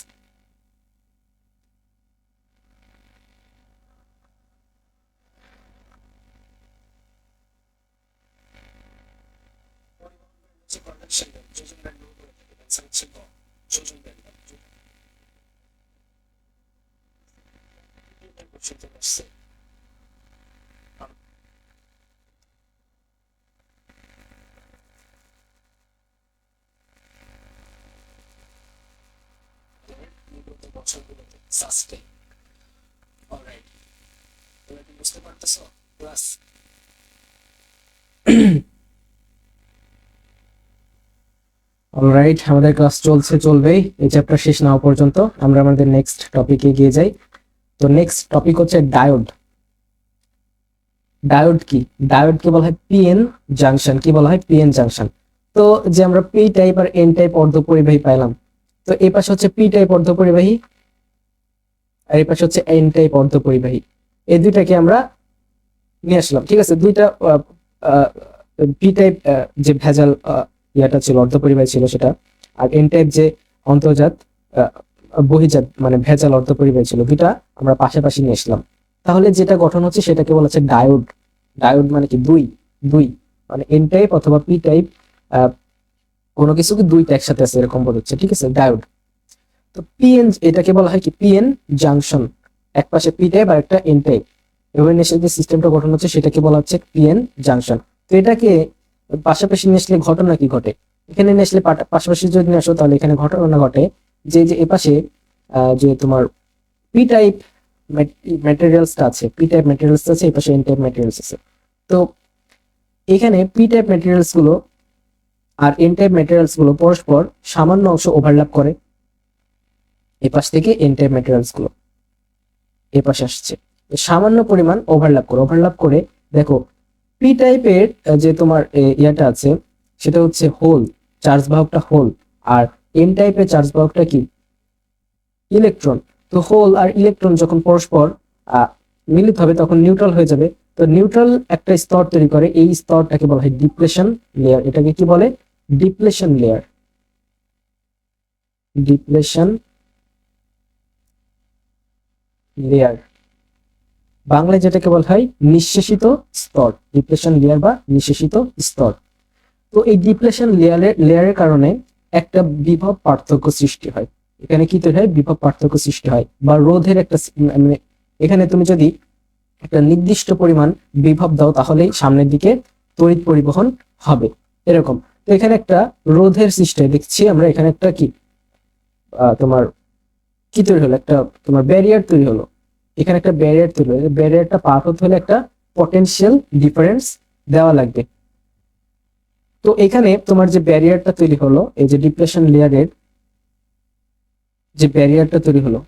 বুঝতে পারতেছো ক্লাস? অলরাইট, আমাদের ক্লাস চলবেই, এই চ্যাপ্টার শেষ না হওয়া পর্যন্ত। আমরা আমাদের নেক্সট টপিকে এগিয়ে যাই। তো নেক্সট টপিক হচ্ছে ডায়োড। ডায়োড কি? ডায়োডকে বলা হয় পিএন জাংশন। কি বলা হয়? PN junction. তো যে আমরা পি টাইপ আর এন টাইপ অর্ধপরিবাহী পাইলাম, তো এই পাশে হচ্ছে পি টাইপ অর্ধপরিবাহী আর এই পাশে হচ্ছে এন টাইপ অর্ধপরিবাহী। এই দুইটাকে আমরা নিয়ে আসলাম, ঠিক আছে। দুইটা পি টাইপ যে ভেজাল ইয়াটা ছিল, অর্ধপরিবাহী ছিল সেটা, আর এন টাইপ যে অন্তর্জাত বহিজাত মানে ভেজাল অর্ধপরিবাহী ছিল, দুইটা আমরা পাশাপাশি নিয়ে আসলাম। তাহলে যেটা গঠন হচ্ছে সেটাকে বলা হচ্ছে ডায়োড। ডায়োড মানে কি? দুই দুই মানে এন টাইপ অথবা পি টাইপ কোনো কিছু কি দুইটা একসাথে আছে এরকম বোঝাচ্ছে, ঠিক আছে, ডায়োড। তো পিএন এটাকে বলা হয় কি? PN junction. এক পাশে পি টাইপ আর একটা এন টাইপ, এভাবে নিয়ে যে সিস্টেমটা গঠন হচ্ছে সেটাকে বলা হচ্ছে পিএন জাংশন। তো এটাকে পাশাপাশি নিয়ে আসলে ঘটনা কি ঘটে? এখানে নিয়ে আসলে পাশাপাশি যদি নিয়ে আসো তাহলে এখানে ঘটনা ঘটে যে যে এপাশে যে তোমার পি টাইপ ম্যাটেরিয়ালসটা আছে, পি টাইপ ম্যাটেরিয়ালস আছে, এপাশে এন টাইপ ম্যাটেরিয়ালস আছে। তো এখানে পি টাইপ ম্যাটেরিয়ালস গুলো আর এন টাইপ ম্যাটেরিয়ালস গুলো পরস্পর সামান্য অংশ ওভারল্যাপ করে। এপাশ থেকে এন টাইপ ম্যাটেরিয়ালস গুলো এপাশে আসছে, সামান্য পরিমাণ ওভারল্যাপ করে দেখো পি টাইপের যে তোমার ইয়াটা আছে সেটা হচ্ছে হোল, চার্জ বাহকটা হোল, আর এন টাইপের চার্জ বাহকটা কি? ইলেকট্রন। তো হোল আর ইলেকট্রন যখন পরস্পর মিলিত হবে তখন নিউট্রাল হয়ে যাবে। তো নিউট্রাল একটা স্তর তৈরি করে, এই স্তরটাকে বলা হয় ডিপ্লেশন লেয়ার। এটাকে কি বলে? Depletion layer. ডিপ্লেশন লেয়ার বাংলায় যেটাকে বলা হয় নিঃশেষিত স্তর, ডিপ্লেশন লেয়ার বা নিঃশেষিত স্তর। তো এই ডিপ্লেশন লেয়ারের কারণে একটা বিভব পার্থক্য সৃষ্টি হয়। এখানে কি তৈরি হয়? বিভব পার্থক্য সৃষ্টি হয় বা রোধের একটা মানে এখানে তুমি যদি একটা নির্দিষ্ট পরিমাণ বিভব দাও তাহলেই সামনের দিকে তড়িৎ পরিবহন হবে, এরকম। তো এখানে একটা রোধের সৃষ্টি হয়, দেখছি আমরা এখানে একটা কি তোমার কি তৈরি হলো? একটা তোমার ব্যারিয়ার তৈরি হলো। এখানে একটা ব্যারিয়ার তৈরি হলো, ব্যারিয়ারটা পার হতে হলে একটা পটেনশিয়াল ডিফারেন্স দেওয়া লাগবে। তো এখানে তোমার যে ব্যারিয়ারটা তৈরি হলো, এই যে ডিপ্লেশন লেয়ারের যে ব্যারিয়ারটা তৈরি হলো,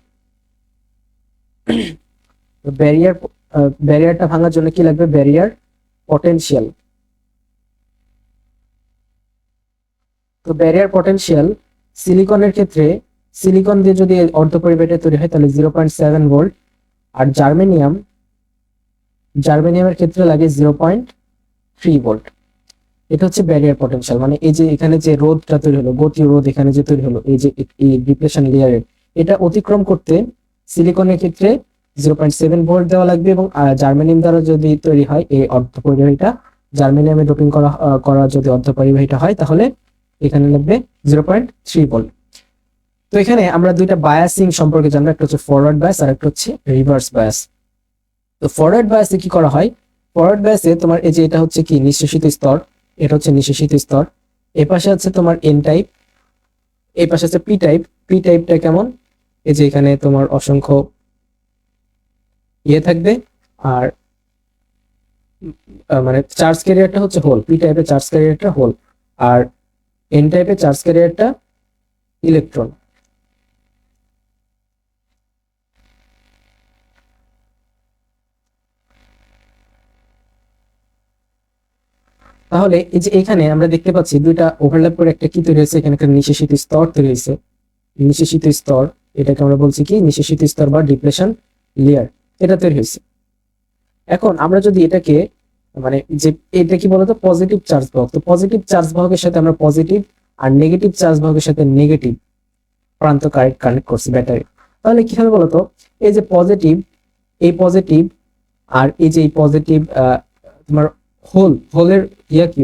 ব্যারিয়ারটা ভাঙার জন্য কি লাগবে? Barrier potential. তো ব্যারিয়ার পটেনশিয়াল সিলিকনের ক্ষেত্রে, সিলিকন দিয়ে যদি অর্ধপরিবাহীটা তৈরি হয় তাহলে 0.7 ভোল্ট, আর জার্মেনিয়ামের ক্ষেত্রে লাগে 0.3 ভোল্ট। এটা হচ্ছে ব্যারিয়ার পটেনশিয়াল। মানে এই যে এখানে যে রোধটা তৈরি হলো, গতীয় রোধ এখানে যে তৈরি হলো, এই যে এই ডিপ্লেশন লেয়ারের, এটা অতিক্রম করতে সিলিকনের ক্ষেত্রে 0.7 ভোল্ট দেওয়া লাগবে, এবং জার্মেনিয়াম দ্বারা যদি তৈরি হয় এই অর্ধপরিবাহীটা, জার্মেনিয়ামে ডোপিং করা যদি অর্ধপরিবাহীটা হয় তাহলে এখানে লাগবে 0.3 ভোল্ট। তো এখানে আমরা দুইটা বায়াসিং সম্পর্কে জানবো, একটা হচ্ছে ফরওয়ার্ড বায়াস আর একটা হচ্ছে রিভার্স বায়াস। তো ফরওয়ার্ড বায়াসে কি করা হয়? ফরওয়ার্ড বায়াসে তোমার এই যে এটা হচ্ছে কি নিঃশেষিত স্তর, এটা হচ্ছে নিঃশেষিত স্তর। এ পাশে আছে তোমার এন টাইপ, এই পাশে আছে পি টাইপ। পি টাইপটা কেমন? এই যে এখানে তোমার অসংখ্য ইয়ে থাকবে, আর মানে চার্জ ক্যারিয়ারটা হচ্ছে হোল। পি টাইপের চার্জ ক্যারিয়ারটা হোল, আর এন টাইপের চার্জ ক্যারিয়ারটা ইলেকট্রন। তাহলে এই যে এখানে আমরা দেখতে পাচ্ছি দুইটা ওভারল্যাপ করে একটা কি তৈরি হয়েছে? এখানে একটা নিঃশেষিত স্তর তৈরি হয়েছে। নিঃশেষিত স্তর, এটাকে আমরা বলছি কি নিঃশেষিত স্তর বা ডিপ্লেশন লেয়ার, এটা তৈরি হয়েছে। এখন আমরা যদি এটাকে মানে যে এটা কি বলতো পজিটিভ চার্জ বাহক, তো পজিটিভ চার্জ বাহকের সাথে আমরা পজিটিভ আর নেগেটিভ চার্জ বাহকের সাথে নেগেটিভ প্রান্ত কানেক্ট করছি ব্যাটারি, তাহলে কি হবে বলতো? এই যে পজিটিভ, এই পজিটিভ আর এই যে এই পজিটিভ তোমার হোলের ইয়া কি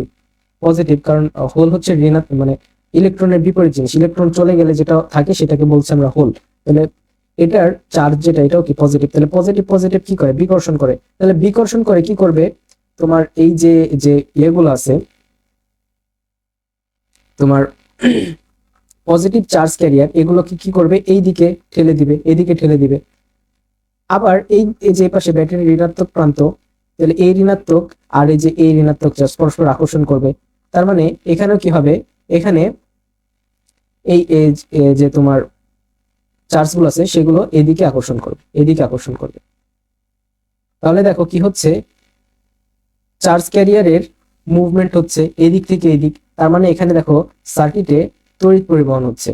পজিটিভ, কারণ হোল হচ্ছে ঋণাত্মক মানে ইলেকট্রনের বিপরীত জিনিস। ইলেকট্রন চলে গেলে যেটা থাকে সেটাকে বলছে আমরা হোল। তাহলে এটার চার্জ যেটা, এটাও কি পজিটিভ। তাহলে পজিটিভ পজিটিভ কি করে? বিকর্ষণ করে। তাহলে বিকর্ষণ করে কি করবে? তোমার এই যে যে ইয়েগুলো আছে তোমার পজিটিভ চার্জ ক্যারিয়ার, এগুলোকে কি করবে? এই দিকে ঠেলে দিবে, এদিকে ঠেলে দিবে। আবার এই যে পাশে ব্যাটারির ঋণাত্মক প্রান্ত, তাহলে এই ঋণাত্মক আর এই যে এই ঋণাত্মক চার্জ পরস্পর আকর্ষণ করবে। তার মানে এখানেও কি হবে? এখানে এই যে তোমার চার্জগুলো আছে সেগুলো এদিকে আকর্ষণ করবে। তাহলে দেখো কি হচ্ছে, চার্জ ক্যারিয়ারের মুভমেন্ট হচ্ছে এদিক থেকে এদিক। তার মানে এখানে দেখো সার্কিটে তড়িৎ পরিবহন হচ্ছে।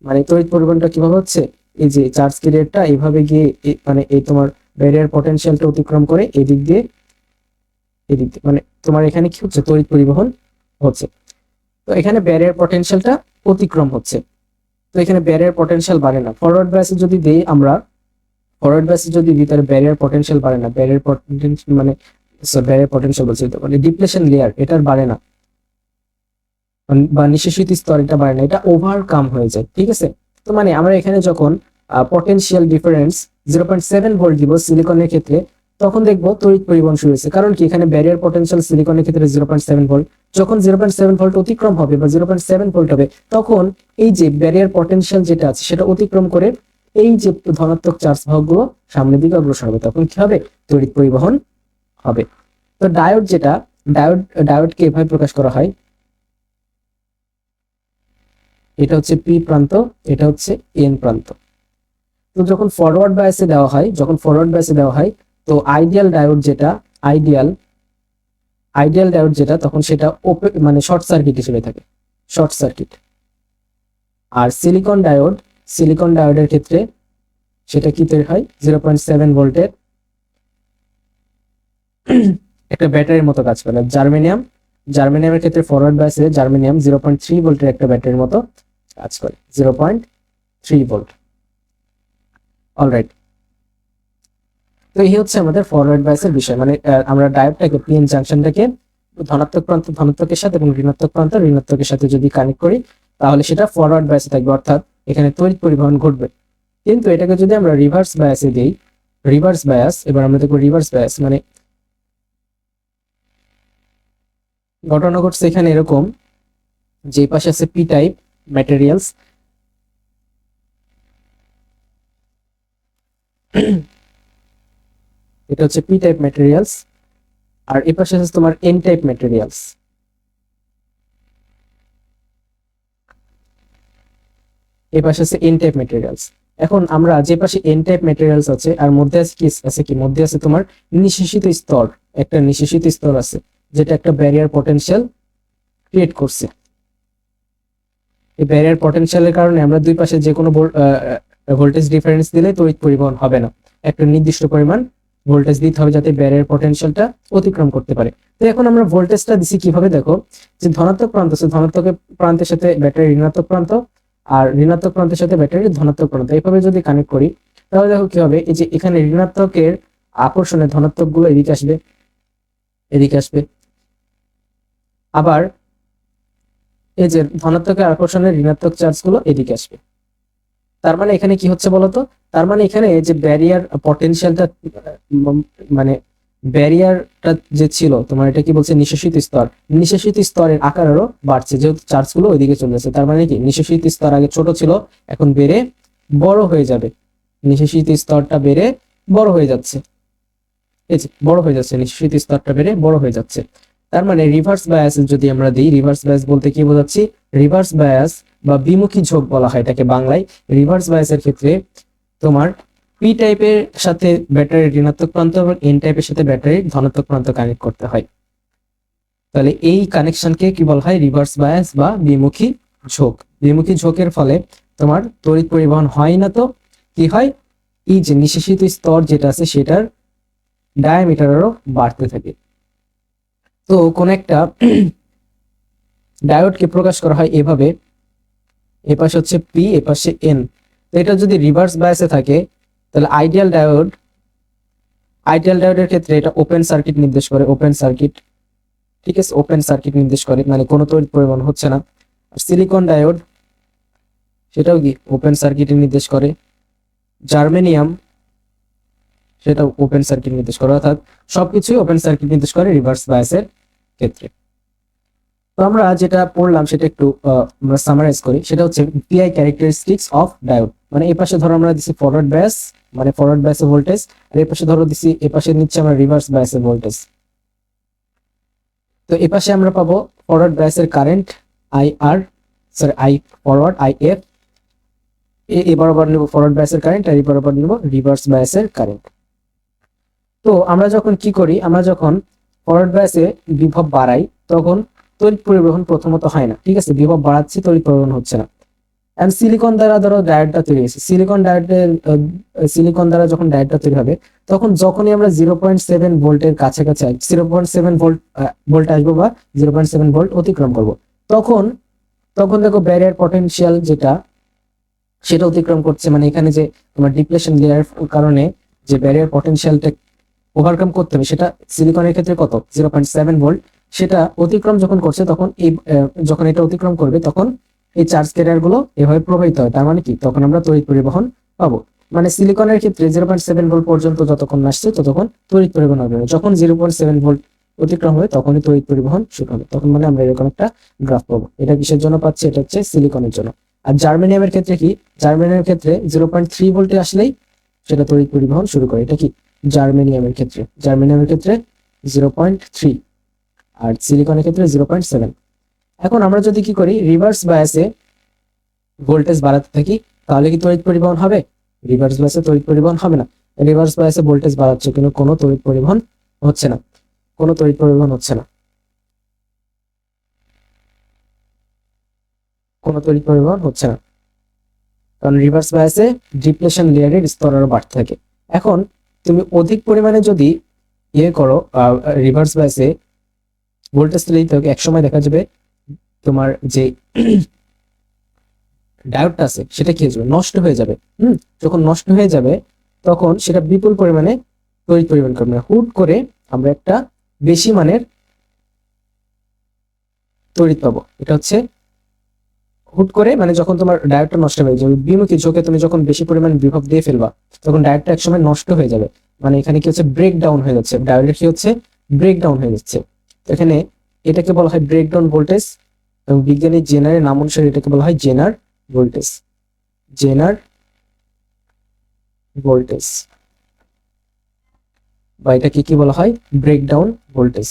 মানে তড়িৎ পরিবহনটা কিভাবে হচ্ছে, এই যে চার্জ ক্যারিয়ারটা এইভাবে গিয়ে মানে এই তোমার ব্যারিয়ার পটেনশিয়ালটা অতিক্রম করে এদিক দিয়ে মানে তোমার এখানে কি হচ্ছে, তড়িৎ পরিবহন হচ্ছে। তো এখানে ব্যারিয়ার পটেনশিয়ালটা অতিক্রম হচ্ছে। তো এখানে ব্যারিয়ার পটেনশিয়াল বাড়ে না। ফরওয়ার্ড বায়াসে যদি দেই আমরা, ফরওয়ার্ড বায়াসে যদি দিই তাহলে ব্যারিয়ার পটেনশিয়াল বাড়ে না। ব্যারিয়ার পটেনশিয়াল বলছি তো, মানে ডিপ্লেশন লেয়ার এটার বাড়ে না, বা নিঃশেষিত স্তর এটা বাড়ে না, এটা ওভারকাম হয়ে যায়। ঠিক আছে, তো মানে আমরা এখানে যখন পটেনশিয়াল ডিফারেন্স 0.7 ভোল্ট দিব সিলিকনের ক্ষেত্রে, তখন দেখবো তড়িৎ পরিবহন শুরু হয়েছে। কারণ কি, এখানে ব্যারিয়ার পটেনশিয়াল সিলিকনের ক্ষেত্রে 0.7 ভোল্ট। যখন 0.7 ভোল্ট অতিক্রম হবে বা 0.7 ভোল্ট হবে, তখন এই যে ব্যারিয়ার পটেনশিয়াল যেটা আছে সেটা অতিক্রম করে এই যে ধনাত্মক চার্জ বাহকগুলো সামনের দিকে অগ্রসর হবে, তখন কি হবে, তড়িৎ পরিবহন হবে। তো ডায়োড যেটা, ডায়োডকে এভাবে প্রকাশ করা হয়, এটা হচ্ছে পি প্রান্ত, এটা হচ্ছে এন প্রান্ত। তো যখন ফরওয়ার্ড বায়াসে দেওয়া হয় তো আইডিয়াল ডায়োড যেটা তখন সেটা মানে শর্ট সার্কিট হিসেবে থাকে, শর্ট সার্কিট। আর সিলিকন ডায়োডের ক্ষেত্রে সেটা কি তৈরি হয়, 0.7 ভোল্টের একটা ব্যাটারির মতো কাজ করে। জার্মেনিয়ামের ক্ষেত্রে ফরওয়ার্ড বায়াসে জার্মেনিয়াম 0.3 ভোল্টের একটা ব্যাটারির মতো কাজ করে, 0.3 ভোল্ট। অলরাইট, তো এই হচ্ছে আমাদের ফরওয়ার্ড বায়াসের বিষয়। মানে আমরা ডায়োডটাকে, পিএন জাংশনটাকে ধনাত্মক প্রান্ত ধনাত্মকের সাথে এবং ঋণাত্মক প্রান্ত ঋণাত্মকের সাথে যদি কানেক্ট করি, তাহলে সেটা ফরওয়ার্ড বায়াসে থাকবে, অর্থাৎ এখানে তড়িৎ পরিবহন ঘটবে। কিন্তু এটাকে যদি আমরা রিভার্স বায়াসে দিই, রিভার্স বায়াস, এবার আমরা দেখবো রিভার্স বায়াস মানে ঘটনা ঘটছে এখানে এরকম, যে পাশে আছে পি টাইপ ম্যাটেরিয়ালস, এটা হচ্ছে পি টাইপ ম্যাটেরিয়ালস, আর এই পাশে আছে তোমার এন টাইপ ম্যাটেরিয়ালস। এই পাশে আছে এন টাইপ ম্যাটেরিয়ালস। এখন আমরা যে পাশে এন টাইপ ম্যাটেরিয়ালস আছে, আর মধ্যে আছে মধ্যে আছে তোমার নিঃশেষিত স্তর, একটা নিঃশেষিত স্তর আছে যেটা একটা ব্যারিয়ার পটেনশিয়াল ক্রিয়েট করছে। এই ব্যারিয়ার পটেনশিয়ালের কারণে আমরা দুই পাশে যে কোনো ভোল্টেজ ডিফারেন্স দিলে তড়িৎ পরিবহন হবে না। একটা নির্দিষ্ট পরিমাণ ভোল্টেজ দিতে হবে যাতে ব্যারিয়ার পটেনশিয়ালটা অতিক্রম করতে পারে। তো এখন আমরা ভোল্টেজটা দিছি কিভাবে, দেখো যে ধনাত্মক প্রান্ত আছে, ধনাত্মক প্রান্তের সাথে ব্যাটারি ঋণাত্মক প্রান্ত, আর ঋণাত্মক প্রান্তের সাথে ব্যাটারির ধনাত্মক প্রান্ত, এইভাবে যদি কানেক্ট করি তাহলে দেখো কি হবে, এই যে এখানে ঋণাত্মকের আকর্ষণে ধনাত্মক গুলো এদিকে আসবে, আবার এই যে ধনাত্মকের আকর্ষণে ঋণাত্মক চার্জ গুলো এদিকে আসবে। তার মানে এখানে কি হচ্ছে বলতো, তার মানে এখানে যে ব্যারিয়ার পটেনশিয়ালটা, মানে ব্যারিয়ারটা যে ছিল তোমার, এটা কি বলছে, নিঃশেষিত স্তরের আকার আরো বাড়ছে, যেহেতু চার্জ গুলো ওইদিকে চলে যাচ্ছে। তার মানে কি, নিঃশেষিত স্তর আগে ছোট ছিল, এখন বেড়ে বড় হয়ে যাবে, নিঃশেষিত স্তরটা বেড়ে বড় হয়ে যাচ্ছে, এই যে বড় হয়ে যাচ্ছে, নিঃশেষিত স্তরটা বেড়ে বড় হয়ে যাচ্ছে। তার মানে রিভার্স বায়াস যদি আমরা দিই, রিভার্স বায়াস বলতে কি বোঝাচ্ছি, রিভার্স বায়াস বা বিমুখী ঝোঁক বলা হয় এটাকে বাংলায়। রিভার্স বায়াসের ক্ষেত্রে তোমার পি টাইপের সাথে ব্যাটারির ঋণাত্মক প্রান্ত এবং এন টাইপের সাথে ব্যাটারির ধনাত্মক প্রান্ত কানেক্ট করতে হয়। তাহলে এই কানেকশনকে কি বলা হয়, রিভার্স বায়াস বা বিমুখী ঝোঁক। বিমুখী ঝোঁকের ফলে তোমার তড়িৎ পরিবহন হয় না, তো কি হয়, এই যে নিঃশেষিত স্তর যেটা আছে সেটার ডায়ামিটার আরো বাড়তে থাকে। তো কোন একটা ডায়োডকে প্রকাশ করা হয় এভাবে, এপাশে হচ্ছে পি, এপাশে এন। তো এটা যদি রিভার্স বায়াসে থাকে তাহলে আইডিয়াল ডায়োডের ক্ষেত্রে এটা ওপেন সার্কিট নির্দেশ করে, ওপেন সার্কিট, ঠিক আছে, ওপেন সার্কিট নির্দেশ করে, মানে কোনো তড়িৎ পরিবহন হচ্ছে না। আর সিলিকন ডায়োড সেটাও কি ওপেন সার্কিট নির্দেশ করে। জার্মেনিয়াম সেটা ওপেন সার্কিট নির্দেশ করে, অর্থাৎ সবকিছুই ওপেন সার্কিট নির্দেশ করে রিভার্স বায়াসের ক্ষেত্রে। তো আমরা যেটা পড়লাম সেটা একটু আমরা সামারাইজ করি, সেটা হচ্ছে পিআই ক্যারেক্টারিস্টিক্স অফ ডায়োড। মানে এই পাশে ধরো আমরা দিছি ফরওয়ার্ড বায়াস, মানে ফরওয়ার্ড বায়াসের ভোল্টেজ, আর এই পাশে ধরো দিছি, এই পাশে নিচ্ছে আমরা রিভার্স বায়াসের ভোল্টেজ। তো এই পাশে আমরা পাবো ফরওয়ার্ড বায়াসের current IR, sorry I forward I F, এ বরাবর নেব ফরওয়ার্ড বায়াসের কারেন্ট আর এই বরাবর নেব রিভার্স বায়াসের কারেন্ট। তো আমরা যখন কি করি, আমরা যখন ফরওয়ার্ড বায়াসে বিভব বাড়াই তখন তড়িৎ পরিবহন প্রথমত হয় না, ঠিক আছে, বিভব বাড়াচ্ছি তড়িৎ পরিবহন হচ্ছে না। এন্ড সিলিকন দ্বারা ধরো ডায়োডটা তৈরি হয়েছে, সিলিকন দ্বারা যখন ডায়োডটা তৈরি হবে তখন যখনই আমরা 0.7 ভোল্টের কাছাকাছি 0.7 ভোল্ট আসবো বা 0.7 ভোল্ট অতিক্রম করব, তখন তখন দেখো ব্যারিয়ার পটেনশিয়াল যেটা সেটা অতিক্রম করছে, মানে এখানে যে তোমার ডিপ্লেশন লেয়ার কারণে যে ব্যারিয়ার পটেনশিয়ালটা ওভারকাম করতে হবে সেটা সিলিকনের ক্ষেত্রে কত 0.7 ভোল্ট, সেটা অতিক্রম যখন করছে তখন এই যখন এটা অতিক্রম করবে তখন এই চার্জ ক্যারিয়ার গুলো এভাবে প্রবাহিত হয়, তার মানে কি তখন আমরা তড়িৎ পরিবহন পাবো। মানে সিলিকনের ক্ষেত্রে 0.7 ভোল্ট পর্যন্ত যতক্ষণ আসছে ততক্ষণ তড়িৎ পরিবহন হবে, যখন 0.7 ভোল্ট অতিক্রম হবে তখনই তড়িৎ পরিবহন শুরু হবে, তখন মানে আমরা এরকম একটা গ্রাফ পাবো। এটা কিসের জন্য পাচ্ছি, এটা হচ্ছে সিলিকনের জন্য। আর জার্মেনিয়ামের ক্ষেত্রে কি, জার্মেনিয়ামের ক্ষেত্রে 0.3 ভোল্টে আসলেই সেটা তড়িৎ পরিবহন শুরু করে, এটা কি জার্মেনিয়ামের ক্ষেত্রে, জার্মেনিয়ামের ক্ষেত্রে 0.3 আর সিলিকনের ক্ষেত্রে 0.7। এখন আমরা যদি কি করি রিভার্স বায়াসে ভোল্টেজ বাড়াতে থাকি তাহলে কি তড়িৎ পরিবহন হবে, রিভার্স বায়াসে তড়িৎ পরিবহন হবে না। রিভার্স বায়াসে ভোল্টেজ বাড়াচ্ছে কিন্তু কোনো তড়িৎ পরিবহন হচ্ছে না, কোনো তড়িৎ পরিবহন হচ্ছে না, কোনো তড়িৎ পরিবহন হচ্ছে না, কারণ রিভার্স বায়াসে ডিপ্লেশন লেয়ারের স্তর আরো বাড়তে থাকে। এখন তুমি অধিক পরিমাণে যদি করো রিভার্স বায়াসে ভোল্টেজ তুলে দিতে হবে, একসময় দেখা যাবে তোমার যে ডায়োডটা আছে সেটা কি হয়ে যাবে, নষ্ট হয়ে যাবে। যখন নষ্ট হয়ে যাবে তখন সেটা বিপুল পরিমাণে তড়িৎ পরিবহন করবে না, হুট করে আমরা একটা বেশি মানের তড়িৎ পাবো। এটা হচ্ছে হুট করে, মানে যখন তোমার ডায়োডটা নষ্ট হয়ে যাবে বিমুখী ঝোঁকে তুমি যখন বেশি পরিমাণ বিভব দিয়ে ফেলবা তখন ডায়োডটা একসময় নষ্ট হয়ে যাবে, মানে এখানে কি হচ্ছে ব্রেক ডাউন হয়ে যাচ্ছে, ডায়োডের কি হচ্ছে ব্রেক ডাউন হয়ে যাচ্ছে। এখানে এটাকে বলা হয় ব্রেকডাউন ভোল্টেজ, এবং বিজ্ঞানী জেনারের নাম অনুসারে এটাকে বলা হয় জেনার ভোল্টেজ, জেনার ভোল্টেজ, বা এটাকে কি বলা হয় ব্রেকডাউন ভোল্টেজ।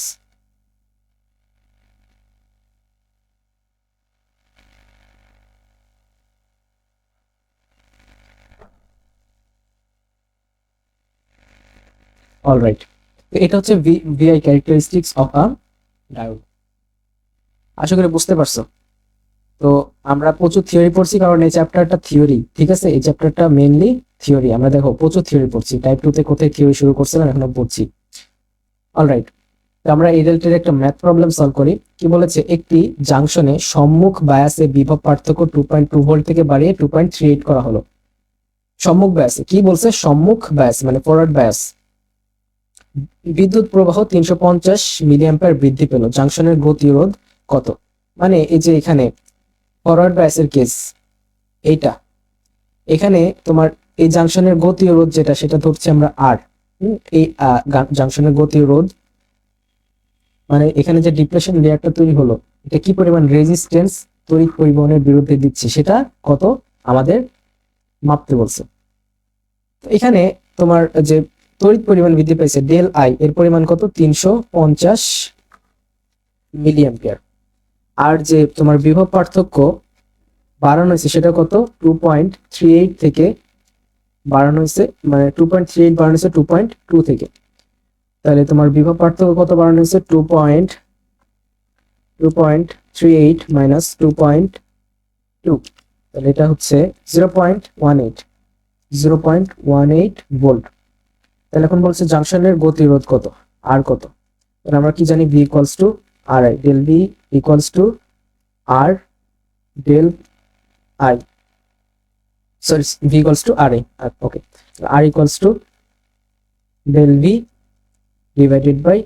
অলরাইট, এটা হচ্ছে VI characteristics of a diode. আশা করি বুঝতে পারছো। তো আমরা প্রচুর থিওরি পড়ছি কারণ এই চ্যাপ্টারটা থিওরি, ঠিক আছে, এই চ্যাপ্টারটা মেইনলি থিওরি। আমরা দেখো প্রচুর থিওরি পড়ছি, টাইপ 2 তে কোথায় থিওরি শুরু করছিলাম এখনো পড়ছি। অলরাইট, তো আমরা এই রিলেটেড একটা ম্যাথ প্রবলেম সলভ করি। কি বলেছে, একটি জাংশনে সম্মুখ বায়াসে বিভব পার্থক্য 2.2 ভোল্ট থেকে বাড়িয়ে 2.38 করা হলো। সম্মুখ বায়াসে কি বলছে, সম্মুখ বায়াস মানে ফরওয়ার্ড বায়াস, বিদ্যুৎ প্রবাহ 350 মিলি অ্যাম্পিয়ার বৃদ্ধি পেল, জাংশনের গতিরোধ কত। মানে এই যে এখানে ফরওয়ার্ড বায়াসের কেস এইটা, এখানে তোমার এই জাংশনের গতিরোধ যেটা সেটা ধরছি আমরা আর, এই জাংশনের গতিরোধ মানে এখানে যে ডিপ্লেশন লেয়ারটা তৈরি হলো এটা কি পরিমাণ রেজিস্ট্যান্স তড়িৎ পরিবহনের বিরুদ্ধে দিচ্ছে সেটা কত আমাদের মাপতে বলছে। এখানে তোমার যে তড়িৎ পরিমাণ বৃদ্ধি পেয়েছে ডেল আই এর পরিমাণ কত 350 মিলি অ্যাম্পিয়ার, আর যে তোমার বিভব পার্থক্য বাড়ানো হয়েছে সেটা কত 2.38 থেকে বাড়ানো হয়েছে, মানে 2.38 বাড়ানো হয়েছে 2.2 থেকে, তাহলে তোমার বিভব পার্থক্য কত বাড়ানো হয়েছে 2.38 মাইনাস 2.2, তাহলে এটা হচ্ছে 0.18 ভোল্ট। তাহলে এখন বলছে জাংশনের গতিরোধ কত, আর কত, তাহলে আমরা কি জানি V equals to R I, del V equals to R del I, sorry V equals to R I, okay, R equals to del V divided by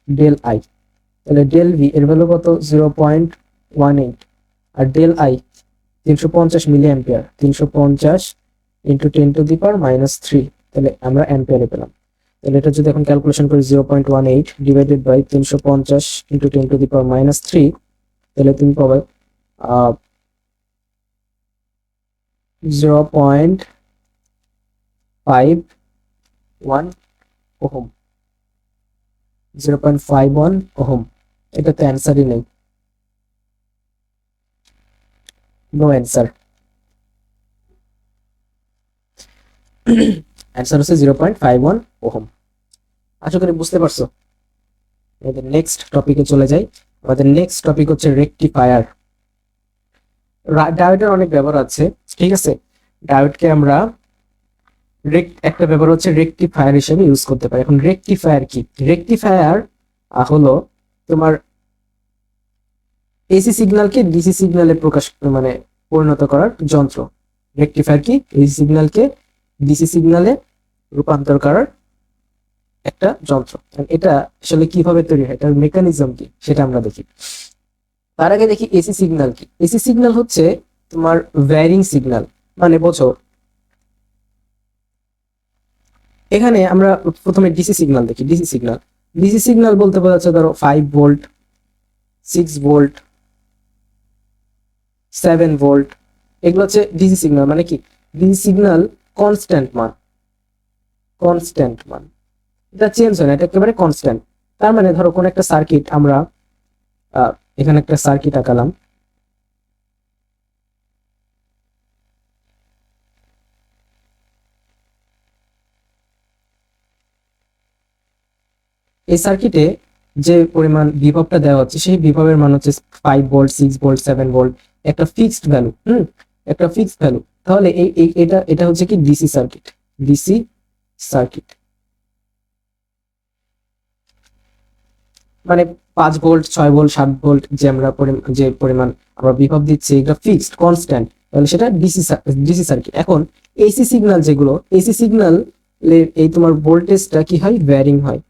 del I. তাহলে ডেল ভি এর ভ্যালু কত 0.18 আর del I 350 milli ampere, 350 into 10 to the power -3, তাহলে আমরা অ্যাম্পিয়ারে পেলাম। তাহলে এটা যদি এখন ক্যালকুলেশন করি 0.18 divided by 350 into 10 to the power -3, তাহলে তুমি পাবে 0.51 ওহম, 0.51 ওহম। এটা তো অ্যান্সারই নেই। No answer. অ্যান্সার হচ্ছে 0.51 ওহম। আশা করি বুঝতে পারছো। আমাদের নেক্সট টপিকে চলে যাই। আমাদের নেক্সট টপিক হচ্ছে রেকটিফায়ার। ডায়োডের অনেক ব্যবহার আছে, ঠিক আছে। ডায়োডকে আমরা একটা ব্যবহার হচ্ছে রেকটিফায়ার হিসেবে ইউজ করতে পারি। এখন রেকটিফায়ার কি? রেকটিফায়ার হলো তোমার এসি সিগন্যালকে ডিসি সিগন্যালে মানে পরিণত করার যন্ত্র। রেকটিফায়ার কি? এসি সিগন্যালকে ডিসি সিগন্যালে রূপান্তর করার একটা যন্ত্র। এটা আসলে কিভাবে তৈরি হয়, এটার মেকানিজম কি সেটা আমরা দেখি। তার আগে দেখি এসি সিগন্যাল কি। এসি সিগন্যাল হচ্ছে তোমার ভ্যারিং সিগন্যাল। মানে বোঝো, এখানে আমরা প্রথমে ডিসি সিগন্যাল দেখি। ডিসি সিগন্যাল বলতে বোঝাচ্ছে ধরো 5 ভোল্ট, 6 ভোল্ট, 7 ভোল্ট, এগুলো হচ্ছে ডিসি সিগন্যাল। মানে কি? ডিসি সিগন্যাল কনস্ট্যান্ট মান, এটা চেঞ্জ হয় না, এটা একেবারে কনস্ট্যান্ট। তার মানে ধরো কোন একটা সার্কিট আমরা এখানে একটা সার্কিট আঁকালাম। এই সার্কিটে যে পরিমাণ বিভবটা দেওয়া হচ্ছে সেই বিভবের মান হচ্ছে 5 ভোল্ট, 6 ভোল্ট, 7 ভোল্ট, একটা ফিক্সড ভ্যালু। একটা ফিক্সড ভ্যালু। তাহলে এটা হচ্ছে কি ডিসি সার্কিট। ডিসি সার্কিট মানে 5 ভোল্ট, 6 ভোল্ট, 7 ভোল্ট যে পরিমাণ আমরা বিভব দিচ্ছি এটা ফিক্সড কনস্ট্যান্ট, তাহলে সেটা ডিসি সার্কিট। এখন এসি সিগন্যাল যেগুলো, এসি সিগন্যাল এই তোমার ভোল্টেজটা কি হয়? ভ্যারিং হয়।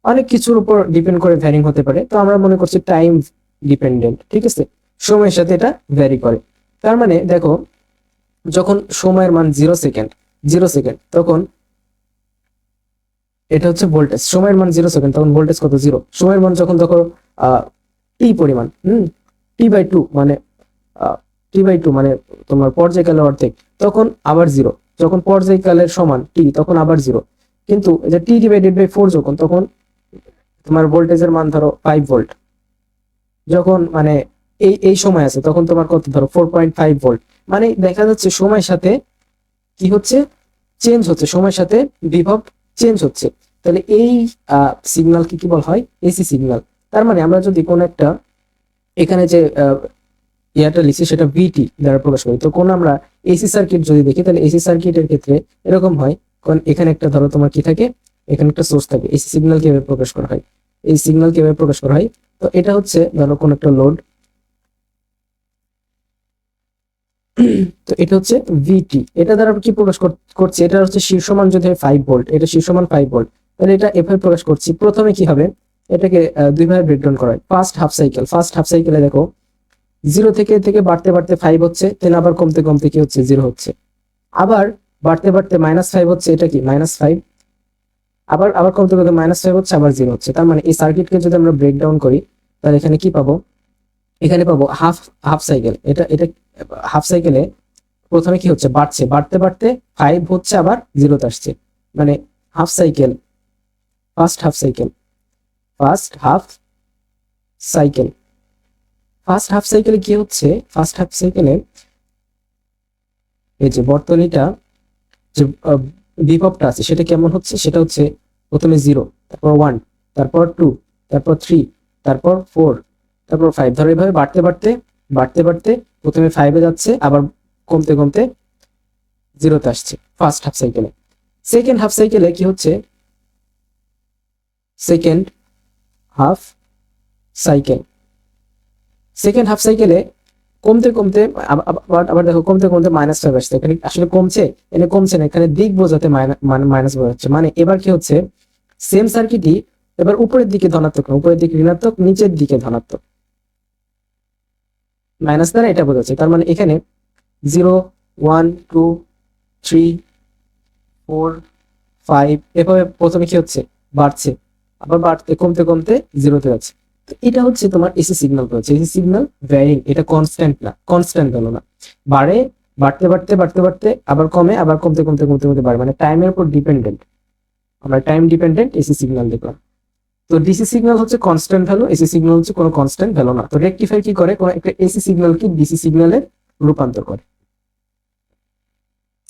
অনেক কিছুর উপর ডিপেন্ড করে ভ্যারিং হতে পারে। তো আমরা মনে করছি টাইম ডিপেন্ডেন্ট, ঠিক আছে। সময়ের সাথে এটা ভ্যারি করে। তার মানে দেখো, যখন সময়ের মান 0 সেকেন্ড তখন এটা হচ্ছে ভোল্টেজ। সময়ের মান 0 সেকেন্ড, তখন ভোল্টেজ কত? 0। সময়ের মান যখন দেখো টি পরিমাণ, টি/2 মানে টি/2 মানে তোমার পর্যায়কালের অর্ধেক, তখন আবার 0। যখন পর্যায়কালের সমান টি, তখন আবার 0। কিন্তু এটা টি/4 যখন, তখন তোমার ভোল্টেজের মান ধরো 5 ভোল্ট। যখন মানে এই সময় আছে তখন তোমার কত? ধরো 4.5 ভোল্ট। মানে দেখা যাচ্ছে সময়ের সাথে কি হচ্ছে? চেঞ্জ হচ্ছে। সময়ের সাথে বিভব চেঞ্জ হচ্ছে। তাহলে এই সিগন্যালকে কি বলা হয়? AC signal. তার মানে আমরা যদি কোন একটা এখানে যে ইয়াটা লিখছি সেটা ভিটি দ্বারা প্রকাশ করি, তো কোন আমরা এসি সার্কিট যদি দেখি, তাহলে এসি সার্কিটের ক্ষেত্রে এরকম হয়। কারণ এখানে একটা ধরো তোমার কি থাকে? এখানে একটা সোর্স থাকে। এসি সিগন্যাল কিভাবে প্রকাশ করা হয়? এই সিগন্যাল কিভাবে প্রকাশ করা হয়? তো এটা হচ্ছে ধরো কোন একটা লোড, তো এটা হচ্ছে ভিটি। এটা দ্বারা কি প্রকাশ করছে? এটা হচ্ছে শীর্ষমান যদি হয় 5 ভোল্ট, এটা শীর্ষমান 5 ভোল্ট, তাহলে এটা এভাবে প্রকাশ করছি। প্রথমে কি হবে? এটাকে দুই ভাবে ব্রেকডাউন করা হয়। ফার্স্ট হাফ সাইকেলে দেখো 0 থেকে বাড়তে বাড়তে 5 হচ্ছে, দেন আবার কমতে কমতে কি হচ্ছে? 0 হচ্ছে। আবার বাড়তে বাড়তে -5 হচ্ছে, এটা কি -5। আবার আবার কমতে কমতে -5 হচ্ছে, আবার 0 হচ্ছে। তার মানে এই সার্কিটকে যদি আমরা ব্রেকডাউন করি, তাহলে এখানে কি পাবো? এখানে পাবো হাফ সাইকেল। এটা হাফ সাইকেলে প্রথমে কি হচ্ছে? বাড়তে বাড়তে 5 হচ্ছে, আবার 0তে আসছে। মানে half cycle, first half cycle, first half cycle first half সাইকেলে কি হচ্ছে? ফার্স্ট হাফ সাইকেলে এই যে বর্তনীটা, যে বিভবটা আছে সেটা কেমন হচ্ছে? সেটা হচ্ছে প্রথমে 0, তারপর 1, তারপর 2, তারপর 3, তারপর 4, তারপর 5। ধরো এইভাবে বাড়তে বাড়তে প্রথমে 5 এ যাচ্ছে, আবার কমতে কমতে 0তে আসছে ফার্স্ট হাফ সাইকেলে। সেকেন্ড হাফ সাইকেলে কি হচ্ছে? সেকেন্ড হাফ সাইকেলে কমতে কমতে আবার দেখো কমতে কমতে -5 আসছে। এখানে আসলে কমছে, এখানে কমছে না, এখানে দিক বোঝাতে মাইনাস বোঝাচ্ছে। মানে এবার কি হচ্ছে? সেম সার্কিটই এবার উপরের দিকে ধনাত্মক না, উপরের দিকে ঋণাত্মক, নিচের দিকে ধনাত্মক। মাইনাস দ্বারা এটা বোঝাচ্ছে। তার মানে এখানে 0, 1, 2, 3, 4, 5 এভাবে প্রথমে কি হচ্ছে? বাড়ছে, আবার বাড়তে কমতে কমতে 0তে যাচ্ছে। তো এটা হচ্ছে তোমার এসি সিগন্যাল হচ্ছে। এসি সিগন্যাল ভ্যারিং, এটা কনস্ট্যান্ট ভ্যালু না। বাড়তে বাড়তে আবার কমে, আবার কমতে কমতে বাড়ে। মানে টাইমের উপর ডিপেন্ডেন্ট। আমরা টাইম ডিপেন্ডেন্ট এসি সিগন্যাল দেখলাম। তো ডিসি সিগন্যাল হচ্ছে কনস্ট্যান্ট ভ্যালু, এসি সিগন্যাল হচ্ছে কোনো কনস্ট্যান্ট ভ্যালু না। তো রেকটিফায়ার কি করে? কোনো একটা এসি সিগন্যালকে ডিসি সিগন্যালে রূপান্তর করে।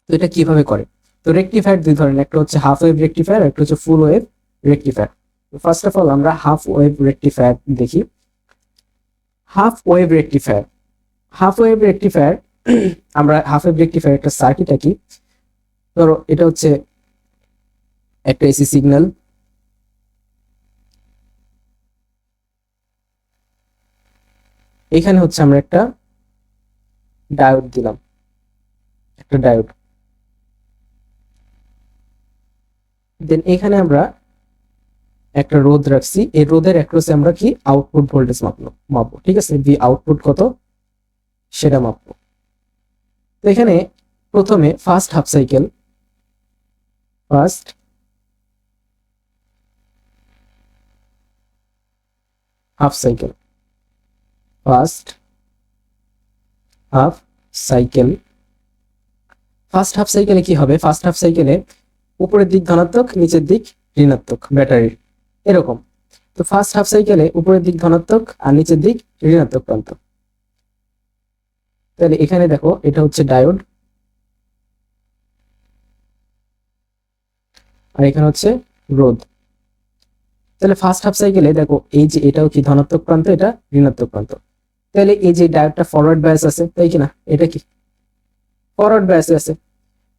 তো এটা কিভাবে করে? তো রেকটিফায়ার দুই ধরনের, একটা হচ্ছে হাফ ওয়েভ রেকটিফায়ার, একটা হচ্ছে ফুল wave rectifier. First of all আমরা হাফ ওয়েভ রেকটিফায়ার দেখি। Half wave rectifier, half wave rectifier আমরা হাফ ওয়েভ রেকটিফায়ার একটা সার্কিট আঁকি। ধরো এটা হচ্ছে একটা এসি সিগন্যাল, এখানে হচ্ছে আমরা একটা ডায়োড দিলাম, একটা ডায়োড। দেন এখানে আমরা একটা রোধ রাখছি, এই রোধের অ্যাক্রসে আমরা কি আউটপুট ভোল্টেজ মাপবো, ঠিক আছে, ভি আউটপুট কত সেটা মাপবো। তো এখানে প্রথমে first half cycle, first half cycle, first half cycle, first half সাইকেলে কি হবে? ফার্স্ট হাফ সাইকেলে উপরের দিক ধনাত্মক, নিচের দিক ঋণাত্মক ব্যাটারির, এরকম। তো ফার্স্ট হাফ সাইকেলে উপরের দিক ধনাত্মক আর নিচের দিক ঋণাত্মক প্রান্ত। তাহলে এখানে দেখো এটা হচ্ছে ডায়োড, আর এখানে হচ্ছে রোধ। তাহলে ফার্স্ট হাফ সাইকেলে দেখো এই যে এটাও কি ধনাত্মক প্রান্ত, এটা ঋণাত্মক প্রান্ত। তাহলে এই যে ডায়োডটা ফরওয়ার্ড বায়াস আছে, তাই কি না? এটা কি ফরওয়ার্ড বায়াসে আছে।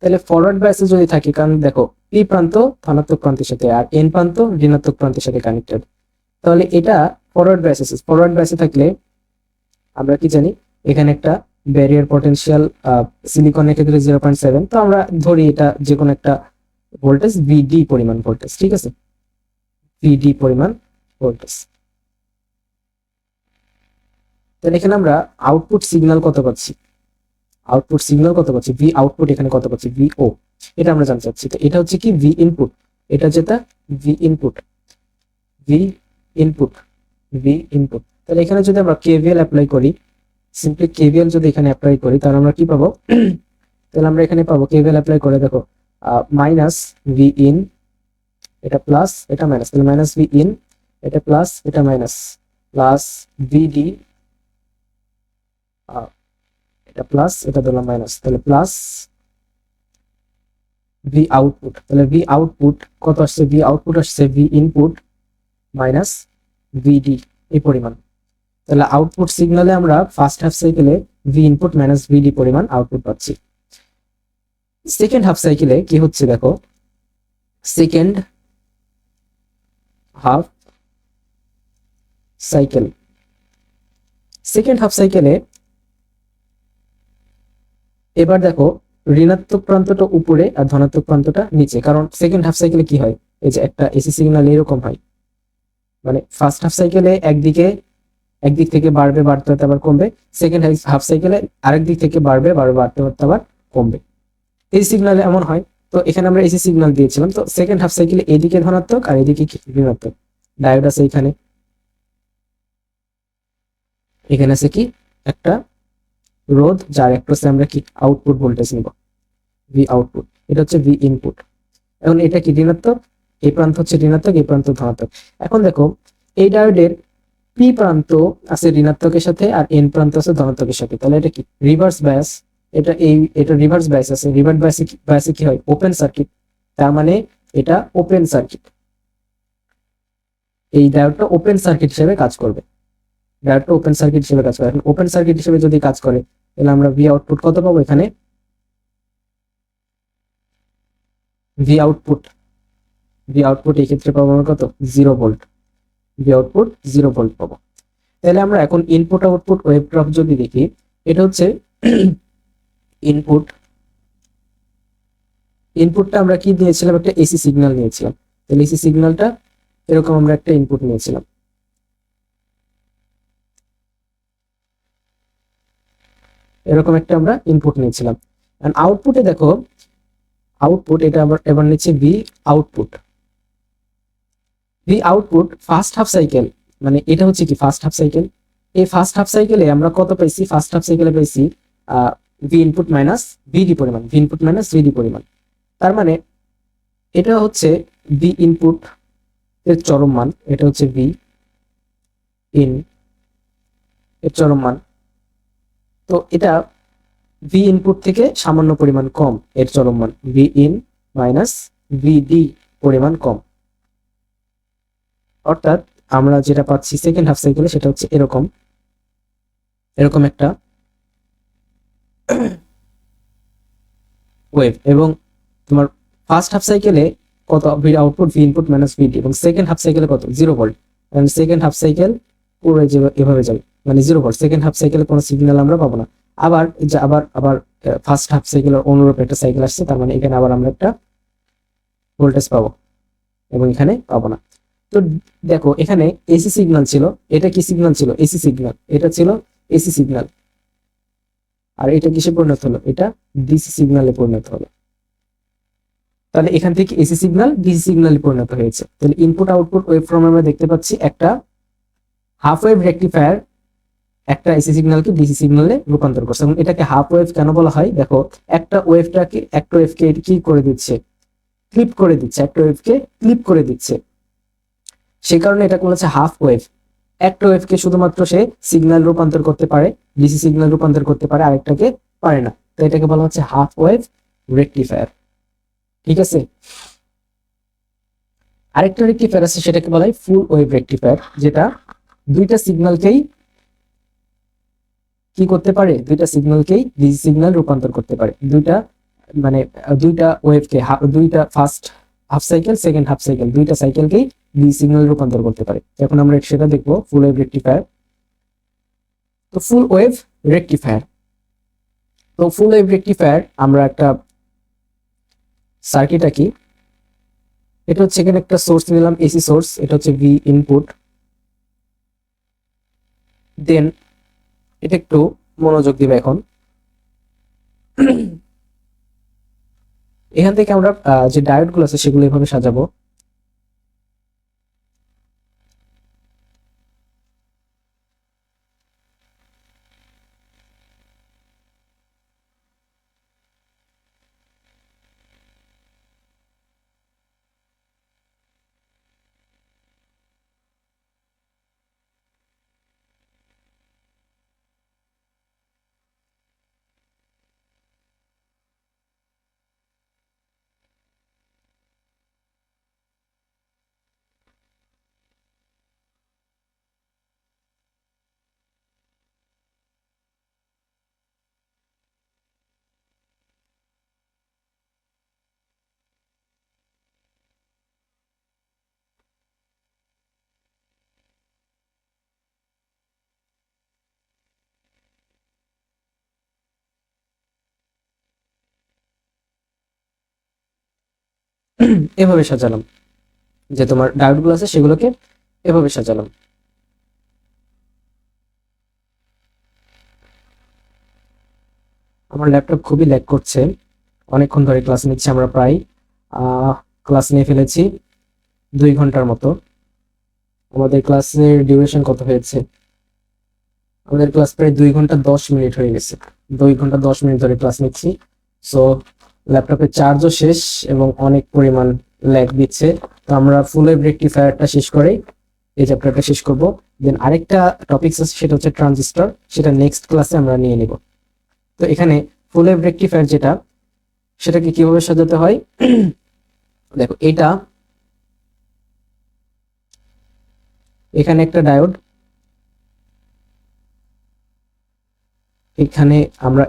তাহলে ফরওয়ার্ড বায়াসে যদি থাকে, কারণ দেখো পি প্রান্ত ধনাত্মক প্রান্তের সাথে আর এন প্রান্ত ঋণাত্মক প্রান্তের সাথে কানেক্টেড, তাহলে এটা ফরওয়ার্ড বায়াসে আছে। ফরওয়ার্ড বায়াসে থাকলে আমরা কি জানি, এখানে একটা ব্যারিয়ার পটেনশিয়াল সিলিকনের ক্ষেত্রে 0.7, তো আমরা ধরি এটা যে কোনো একটা ভোল্টেজ ভিডি পরিমাণ ভোল্টেজ, ঠিক আছে, ভিডি পরিমাণ ভোল্টেজ। তাহলে এখানে আমরা আউটপুট সিগন্যাল কত পাচ্ছি, আউটপুট সিগন্যাল কত পাচ্ছি, ভি আউটপুট এখানে কত পাচ্ছি, ভি ও, এটা আমরা জানতে চাচ্ছি। তো এটা হচ্ছে কি ভি ইনপুট, এটা যেটা V input, V input, V input. তাহলে এখানে যদি আমরা কেভিএল অ্যাপ্লাই করি, সিম্পলি কেভিএল যদি এখানে অ্যাপ্লাই করি, তাহলে আমরা কি পাবো? তাহলে আমরা এখানে পাবো কেভিএল অ্যাপ্লাই করে দেখো মাইনাস ভি ইন, এটা প্লাস এটা মাইনাস, তাহলে মাইনাস ভি ইন, এটা প্লাস এটা মাইনাস, প্লাস ভিডি, এটা প্লাস এটা দিলাম মাইনাস, তাহলে প্লাস ভি আউটপুট। তাহলে ভি আউটপুট কত আসছে? ভি আউটপুট আসছে ভি ইনপুট মাইনাস ভিডি, এই পরিমাণ। তাহলে আউটপুট সিগন্যালে আমরা ফার্স্ট হাফ সাইকেলে ভি ইনপুট মাইনাস ভিডি পরিমাণ আউটপুট পাচ্ছি। সেকেন্ড হাফ সাইকেলে কি হচ্ছে দেখো, second half cycle, second half সাইকেলে এবার দেখো ঋণাত্মক প্রান্তটা উপরে আর ধনাত্মক প্রান্তটা নিচে, কারণ সেকেন্ড হাফ সাইকেলে কি হয়, এই যে একটা এসি সিগন্যাল এরকম হয়, মানে ফার্স্ট হাফ সাইকেলে একদিক থেকে বাড়বে, বাড়তে হতে আবার কমবে, সেকেন্ড হাফ সাইকেলে আরেক দিক থেকে বাড়বে, বাড়তে হতে আবার কমবে, এই সিগন্যালে এমন হয়। তো এখানে আমরা এসি সিগন্যাল দিয়েছিলাম, তো সেকেন্ড হাফ সাইকেলে এদিকে ধনাত্মক আর এদিকে কি ঋণাত্মক। ডায়োড আছে এখানে, এখানে আছে কি একটা রোধ, যার অ্যাক্রসে আমরা কি আউটপুট ভোল্টেজ নিব, ভি আউটপুট, এটা হচ্ছে ভি ইনপুট। এখন এটা কি ঋণাত্মক, এই প্রান্ত হচ্ছে ঋণাত্মক, এই প্রান্ত ধনাত্মক। এখন দেখো এই ডায়োডের পি প্রান্ত আছে ঋণাত্মকের সাথে আর এন প্রান্ত আছে ধনাত্মকের সাথে, তাহলে এটা কি রিভার্স বায়াস, এটা রিভার্স বায়াস আছে। রিভার্স বায়াসে কি হয়, ওপেন সার্কিট, তার মানে এটা ওপেন সার্কিট, এই ডায়োডটা ওপেন সার্কিট হিসেবে কাজ করবে, ডায়োডটা ওপেন সার্কিট হিসেবে কাজ করে। এখন ওপেন সার্কিট হিসেবে যদি কাজ করে, তাহলে আমরা ভি আউটপুট কত পাবো? এখানে ভি আউটপুট এই ক্ষেত্রে পাবো আমরা কত? 0 ভোল্ট, ভি আউটপুট 0 ভোল্ট পাবো। তাহলে আমরা এখন ইনপুট আউটপুট ওয়েভ গ্রাফ যদি দেখি, এটা হচ্ছে ইনপুটটা আমরা কি দিয়েছিলাম, একটা এসি সিগন্যাল নিয়েছিলাম। তাহলে এসি সিগন্যালটা এরকম আমরা একটা ইনপুট নিয়েছিলাম, এরকম একটা আমরা ইনপুট নিয়েছিলাম। এন্ড আউটপুটে দেখো, আউটপুট এটা এবার নিচ্ছে V output, V output first half cycle, মানে এটা হচ্ছে কি ফার্স্ট হাফ সাইকেল। এই ফার্স্ট হাফ সাইকেলে আমরা কত পাইছি? ফার্স্ট হাফ সাইকেলে পাইছি ভি ইনপুট মাইনাস ভিডি পরিমাণ, ভি ইনপুট মাইনাস ভিডি পরিমাণ। তার মানে এটা হচ্ছে ভি ইনপুট এর চরম মান, এটা হচ্ছে ভি ইন এর চরম মান। তো এটা ভি ইনপুট থেকে সামান্য পরিমাণ কম এর চলমান, ভি ইন মাইনাস ভিডি পরিমাণ কম। অর্থাৎ আমরা যেটা পাচ্ছি সেকেন্ড হাফ সাইকেলে সেটা হচ্ছে এরকম এরকম একটা ওয়েভ, এবং তোমার ফার্স্ট হাফ সাইকেলে কত V output, V input minus VD, এবং সেকেন্ড হাফ সাইকেলে কত 0 ভোল্ট, কারণ সেকেন্ড হাফ সাইকেল পুরো এভাবে যাবে, মানে 0 ভোল্ট। সেকেন্ড হাফ সাইকেলে কোনো সিগন্যাল আমরা পাবো না। আবার যে আবার আবার ফার্স্ট হাফ সাইকেলের অনুরূপ একটা সাইকেল আসছে, তার মানে এখানে আবার আমরা একটা ভোল্টেজ পাবো এবং এখানে পাবো না। তো দেখো এখানে এসি সিগন্যাল ছিল, এটা কি সিগন্যাল ছিল? এসি সিগন্যাল, এটা ছিল এসি সিগন্যাল, আর এটা কিসে পরিণত হলো? এটা ডিসি সিগন্যালে পরিণত হলো। তাহলে এখান থেকে এসি সিগন্যাল ডিসি সিগন্যালে পরিণত হয়েছে। তাহলে ইনপুট আউটপুট ওয়েভফর্ম আমরা দেখতে পাচ্ছি একটা হাফ ওয়েভ রেকটিফায়ার একটা এসি সিগন্যালকে ডিসি সিগন্যালে রূপান্তর করছে। এবং এটাকে হাফ ওয়েভ কেন বলা হয়? দেখো একটা ওয়েভকে কি করে দিচ্ছে? ক্লিপ করে দিচ্ছে, একটা ওয়েভকে ক্লিপ করে দিচ্ছে, সেই কারণে এটা বলা হচ্ছে হাফ ওয়েভ। একটা ওয়েভকে শুধুমাত্র সে সিগন্যাল রূপান্তর করতে পারে, ডিসি সিগন্যাল রূপান্তর করতে পারে, আরেকটাকে পারে না। তো এটাকে বলা হচ্ছে হাফ ওয়েভ রেকটিফায়ার। ঠিক আছে, আরেকটা রেকটিফায়ার আছে, সেটাকে বলা হয় ফুল ওয়েভ রেকটিফায়ার, যেটা দুইটা সিগন্যালকেই কি করতে পারে? দুইটা সিগন্যালকেই ডিসি সিগন্যাল রূপান্তর করতে পারে। দুইটা ওয়েভকে, দুইটা first half cycle second half cycle, দুইটা সাইকেলকেই ডিসি সিগন্যাল রূপান্তর করতে পারে। এখন আমরা সেটা দেখবো, ফুল ওয়েভ রেকটিফায়ার। তো ফুল ওয়েভ রেকটিফায়ার, তো ফুল ওয়েভ রেকটিফায়ার আমরা একটা সার্কিট আঁকি। এটা হচ্ছে এখানে একটা সোর্স নিলাম, এসি সোর্স, এটা হচ্ছে ভি ইনপুট। দেন এটা একটু মনোযোগ দিবে এখন। এখান থেকে আমরা যে ডায়োড গুলো আছে সেগুলো এভাবে সাজাবো। এভাবে সাজালাম, যে তোমার ডায়োড গুলো আছে সেগুলোকে এভাবে সাজালাম। আমার ল্যাপটপ খুবই ল্যাগ করছে, অনেকক্ষণ ধরে ক্লাস নিচ্ছি, আমরা প্রায় ক্লাস নিয়ে ফেলেছি 2 ঘন্টার মতো। আমাদের ক্লাসের ডিউরেশন কত হয়েছে? আমাদের ক্লাস প্রায় 2 ঘন্টা 10 মিনিট হয়ে গেছে। 2 ঘন্টা 10 মিনিট ধরে ক্লাস নিচ্ছি। সো ল্যাপটপের চার্জও শেষ এবং অনেক পরিমাণ ল্যাগ দিচ্ছে। তো আমরা ফুল ওয়েভ রেকটিফায়ারটা শেষ করেই এই চ্যাপ্টারটা শেষ করব। দেন আরেকটা টপিকস আছে, সেটা হচ্ছে ট্রানজিস্টর, সেটা নেক্সট ক্লাসে আমরা নিয়ে নিব। তো এখানে ফুল ওয়েভ রেকটিফায়ার যেটা, সেটাকে কিভাবে সাজাতে হয় দেখো। এখানে একটা ডায়োড, এখানে আমরা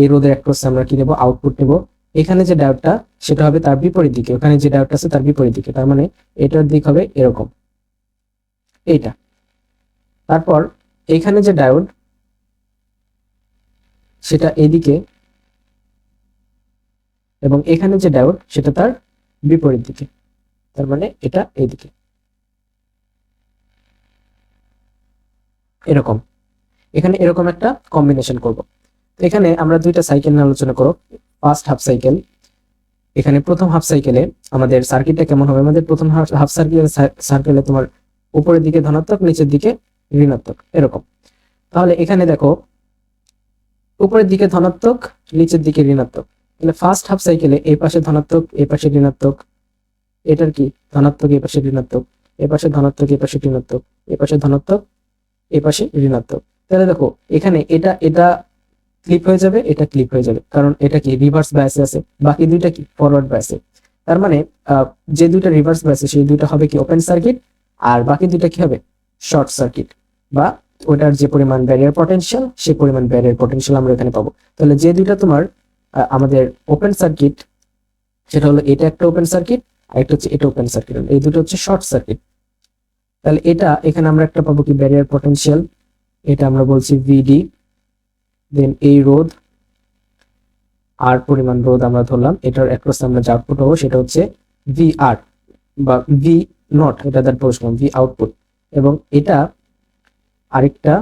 এই রোধের অ্যাক্রসে আমরা কি নেব? আউটপুট নেব। এখানে যে ডায়োডটা সেটা হবে তার বিপরীত দিকে, ওখানে যে ডায়োডটা আছে তার বিপরীত দিকে, তার মানে এটার দিক হবে এরকম, এইটা। তারপর এখানে যে ডায়োড সেটা এদিকে, এবং এখানে যে ডায়োড সেটা তার বিপরীত দিকে, তার মানে এটা এইদিকে, এরকম। এখানে এরকম একটা কম্বিনেশন করব। তো এখানে আমরা দুইটা সাইকেল নিয়ে আলোচনা করব। ফার্স্ট হাফ সাইকেল, এখানে প্রথম হাফ সাইকেলে আমাদের সার্কিটটা কেমন হবে? আমাদের প্রথম হাফ সার্কেলে তোমার উপরের দিকে ধনাত্মক, নিচের দিকে ঋণাত্মক, এরকম। তাহলে এখানে দেখো উপরের দিকে ধনাত্মক, নিচের দিকে ঋণাত্মক। তাহলে ফার্স্ট হাফ সাইকেলে এই পাশে ধনাত্মক, এই পাশে ঋণাত্মক, এটার কি ধনাত্মক, এই পাশে ঋণাত্মক, এই পাশে ধনাত্মক, এই পাশে ঋণাত্মক, এই পাশে ধনাত্মক, এই পাশে ঋণাত্মক। তাহলে দেখো এখানে এটা এটা ক্লিপ হয়ে যাবে, এটা ক্লিপ হয়ে যাবে, কারণ এটা কি রিভার্স বায়াসে আছে, বাকি দুইটা কি ফরওয়ার্ড বায়াসে। তার মানে যে দুইটা রিভার্স বায়াসে সেই দুইটা হবে কি ওপেন সার্কিট, আর বাকি দুইটা কি হবে শর্ট সার্কিট, বা ওটার যে পরিমাণ ব্যারিয়ার পটেনশিয়াল সেই পরিমাণ ব্যারিয়ার পটেনশিয়াল আমরা এখানে পাবো। তাহলে যে দুইটা তোমার আমাদের ওপেন সার্কিট, সেটা হলো এটা একটা ওপেন সার্কিট, আর একটা হচ্ছে এটা ওপেন সার্কিট, এই দুটো হচ্ছে শর্ট সার্কিট। তাহলে এটা এখানে আমরা একটা পাবো কি ব্যারিয়ার পটেনশিয়াল, এটা আমরা বলছি ভিডি। দেন এই রোধ আর পরিমাণ রোধ আমরা ধরলাম, এটার অ্যাক্রস আমরা যা আউটপুট পাবো সেটা হচ্ছে ভি আর বা ভি নট, এটা দ্যাট বলছিলাম ভি আউটপুট। এবং এটা আরেকটা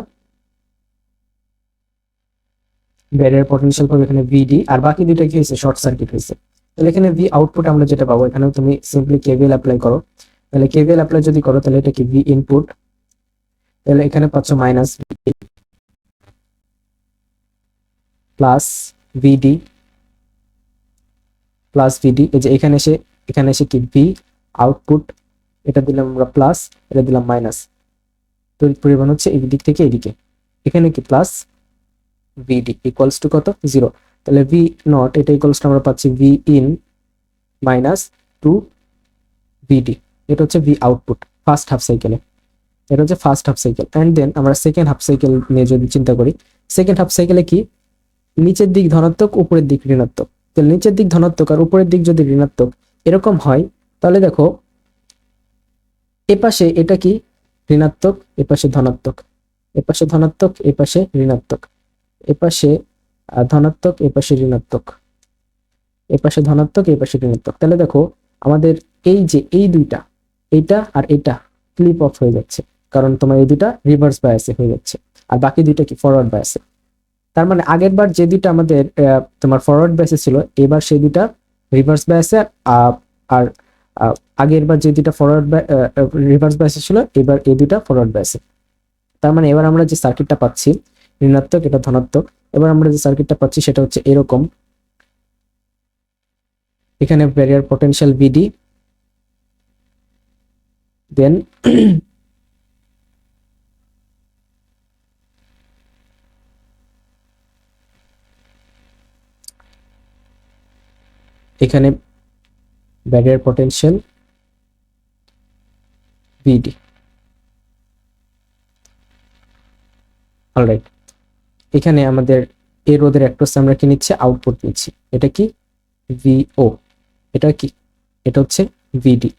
ব্যারিয়ার পটেনশিয়াল পাবো এখানে ভিডি, আর বাকি দুইটা কি হয়েছে শর্ট সার্কিট হয়েছে। তাহলে এখানে ভি আউটপুট আমরা যেটা পাবো, এখানেও তুমি সিম্পলি কেভিএল অ্যাপ্লাই করো। তাহলে কেভিএল অ্যাপ্লাই যদি করো তাহলে এটা কি ভি ইনপুট, তাহলে এখানে পাচ্ছ মাইনাস প্লাস ভিডি প্লাস ভিডি, এই যে এখানে এসে কি ভি আউটপুট, এটা দিলাম আমরা প্লাস, এটা দিলাম মাইনাস, তড়িৎ পরিবহন হচ্ছে এই দিক থেকে এইদিকে, এখানে কি প্লাস ভিডি ইকুয়ালস টু কত 0। তাহলে ভি নট এটা ইকুয়ালস টু আমরা পাচ্ছি ভি ইন মাইনাস 2 ভিডি, এটা হচ্ছে ভি আউটপুট ফার্স্ট হাফ সাইকেলে, এটা হচ্ছে first half cycle. And then আমরা সেকেন্ড হাফ সাইকেল নিয়ে যদি চিন্তা করি, সেকেন্ড হাফ সাইকেলে কি নিচের দিক ধনাত্মক উপরের দিক ঋণাত্মক, তাহলে নিচের দিক ধনাত্মক আর উপরের দিক যদি ঋণাত্মক এরকম হয়, তাহলে দেখো এপাশে এটা কি ঋণাত্মক, এপাশে ধনাত্মক, এপাশে ধনাত্মক, এপাশে ঋণাত্মক, এপাশে ধনাত্মক, এপাশে ঋণাত্মক, এপাশে ধনাত্মক, এপাশে ঋণাত্মক। তাহলে দেখো আমাদের এই যে এই দুইটা, এইটা আর এটা ক্লিপ অফ হয়ে যাচ্ছে, কারণ তোমার এই দুইটা রিভার্স বায়াসে হয়ে যাচ্ছে, আর বাকি দুইটা কি ফরওয়ার্ড বায়াসে। তার মানে আগের বার যে দুইটা আমাদের তোমার ফরওয়ার্ড বায়াসে ছিল, এবার সেই দুইটা রিভার্স বায়াসে, আর আগের বার যে দুইটা ফরওয়ার্ড রিভার্স বায়াসে ছিল, এবার এই দুইটা ফরওয়ার্ড বায়াসে। তার মানে এবার আমরা যে সার্কিটটা পাচ্ছি ঋণাত্মক, এটা ধনাত্মক, এবার আমরা যে সার্কিটটা পাচ্ছি সেটা হচ্ছে এরকম, এখানে ব্যারিয়ার পটেনশিয়াল ভিডি, দেন এখানে ব্যারিয়ার পটেনশিয়াল ভিডি। অলরাইট, এখানে আমাদের এই রোধের অ্যাক্রস আমরা কি নিচ্ছি আউটপুট নিচ্ছি, এটা কি ভিও, এটা কি এটা হচ্ছে ভিডি।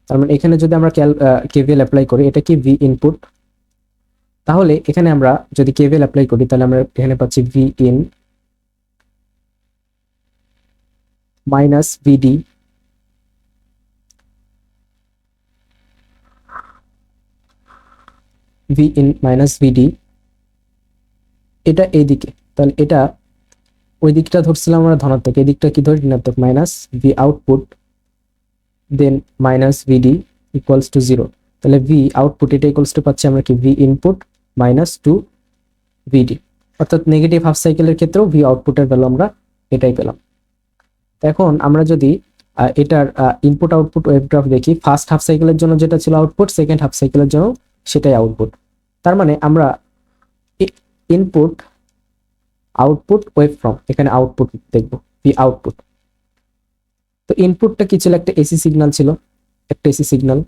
তার মানে এখানে যদি আমরা কেভিএল অ্যাপ্লাই করি, এটা কি ভি ইনপুট, তাহলে এখানে আমরা যদি কেভিএল অ্যাপ্লাই করি তাহলে আমরা এখানে পাচ্ছি V in minus VD V in minus VD, এটা এইদিকে, তাহলে এটা ওই দিকটা ধরছিলাম আমরা ধনাত্মক, এই দিকটা কি ধরি ঋণাত্মক, minus V output then minus VD equals to 0। তাহলে ভি আউটপুট এটা ইকুয়ালস টু পাচ্ছি আমরা কি ভি ইনপুট মাইনাস 2 ভিডি, অর্থাৎ নেগেটিভ হাফ সাইকেলের ক্ষেত্রেও ভি আউটপুটের ভ্যালু আমরা এটাই পেলাম। এখন আমরা যদি এটার ইনপুট আউটপুট ওয়েভগ্রাফ দেখি, ফার্স্ট হাফ সাইকেলের জন্য যেটা ছিল আউটপুট, সেকেন্ড হাফ সাইকেলের জন্য সেটাই আউটপুট। তার মানে আমরা ইনপুট আউটপুট ওয়েভফর্ম, এখানে আউটপুট দেখব ভি আউটপুট। তো ইনপুটটা কি ছিল, একটা এসি সিগন্যাল ছিল, একটা এসি সিগন্যাল।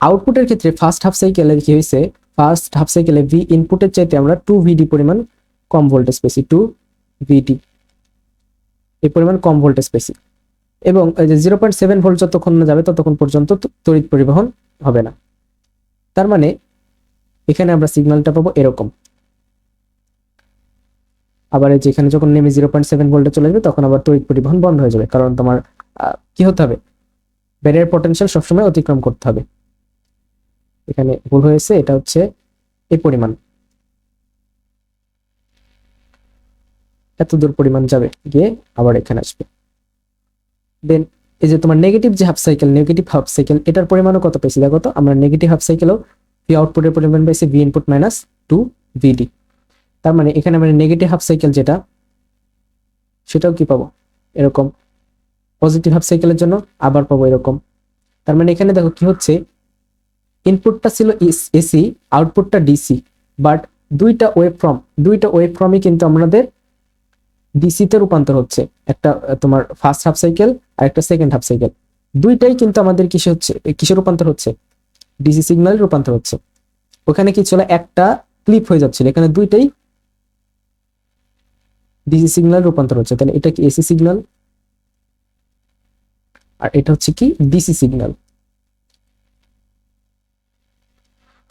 আউটপুটের ক্ষেত্রে ফার্স্ট হাফ সাইকেলে কি হয়েছে, ফার্স্ট হাফ সাইকেলে ভি ইনপুটের চাইতে আমরা 2 ভিডি পরিমাণ কম ভোল্টেজ পেয়েছি, 2 ভিডি এই পরিমাণ কম ভোল্টেজ পেয়েছি। এবং এই যে 0.7 ভোল্ট যতক্ষণ না যাবে ততক্ষণ পর্যন্ত তড়িৎ পরিবহন হবে না। তার মানে এখানে আমরা সিগন্যালটা পাবো এরকম, আবার এই যে এখানে যখন নেমে 0.7 ভোল্টে চলে যাবে তখন আবার তড়িৎ পরিবহন বন্ধ হয়ে যাবে, কারণ তোমার কি হতে হবে, ব্যারিয়ার পটেনশিয়াল সবসময় অতিক্রম করতে হবে। এখানে ভুল হয়েছে, এটা হচ্ছে এই পরিমাণ, এত দূর পরিমাণ যাবে, গিয়ে আবার এখানে আসবে। দেন এই যে তোমার নেগেটিভ যে half cycle, negative half cycle এটার পরিমাণও কত পেয়েছি দেখো তো, আমরা নেগেটিভ হাফ সাইকেলও ভি আউটপুটের পরিমাণ পেয়েছি ভি ইনপুট মাইনাস 2 ভিডি। তার মানে এখানে আমরা নেগেটিভ হাফ সাইকেল যেটা, সেটাও কি পাবো এরকম, পজিটিভ হাফ সাইকেলের জন্য আবার পাবো এরকম। তার মানে এখানে দেখো কি হচ্ছে, ইনপুটটা ছিল এসি, আউটপুটটা ডিসি, বাট দুইটা ওয়েভ ফর্মই কিন্তু আমাদের ডিসিতে রূপান্তর হচ্ছে, একটা তোমার ফার্স্ট হাফ সাইকেল আর একটা সেকেন্ড হাফ সাইকেল, দুইটাই কিন্তু আমাদের কিসে রূপান্তর হচ্ছে, ডিসি সিগন্যাল রূপান্তর হচ্ছে। ওখানে কি ছিল, একটা ক্লিপ হয়ে যাচ্ছিল, এখানে দুইটাই ডিসি সিগন্যাল রূপান্তর হচ্ছে। তাহলে এটা কি এসি সিগন্যাল আর এটা হচ্ছে কি ডিসি সিগন্যাল।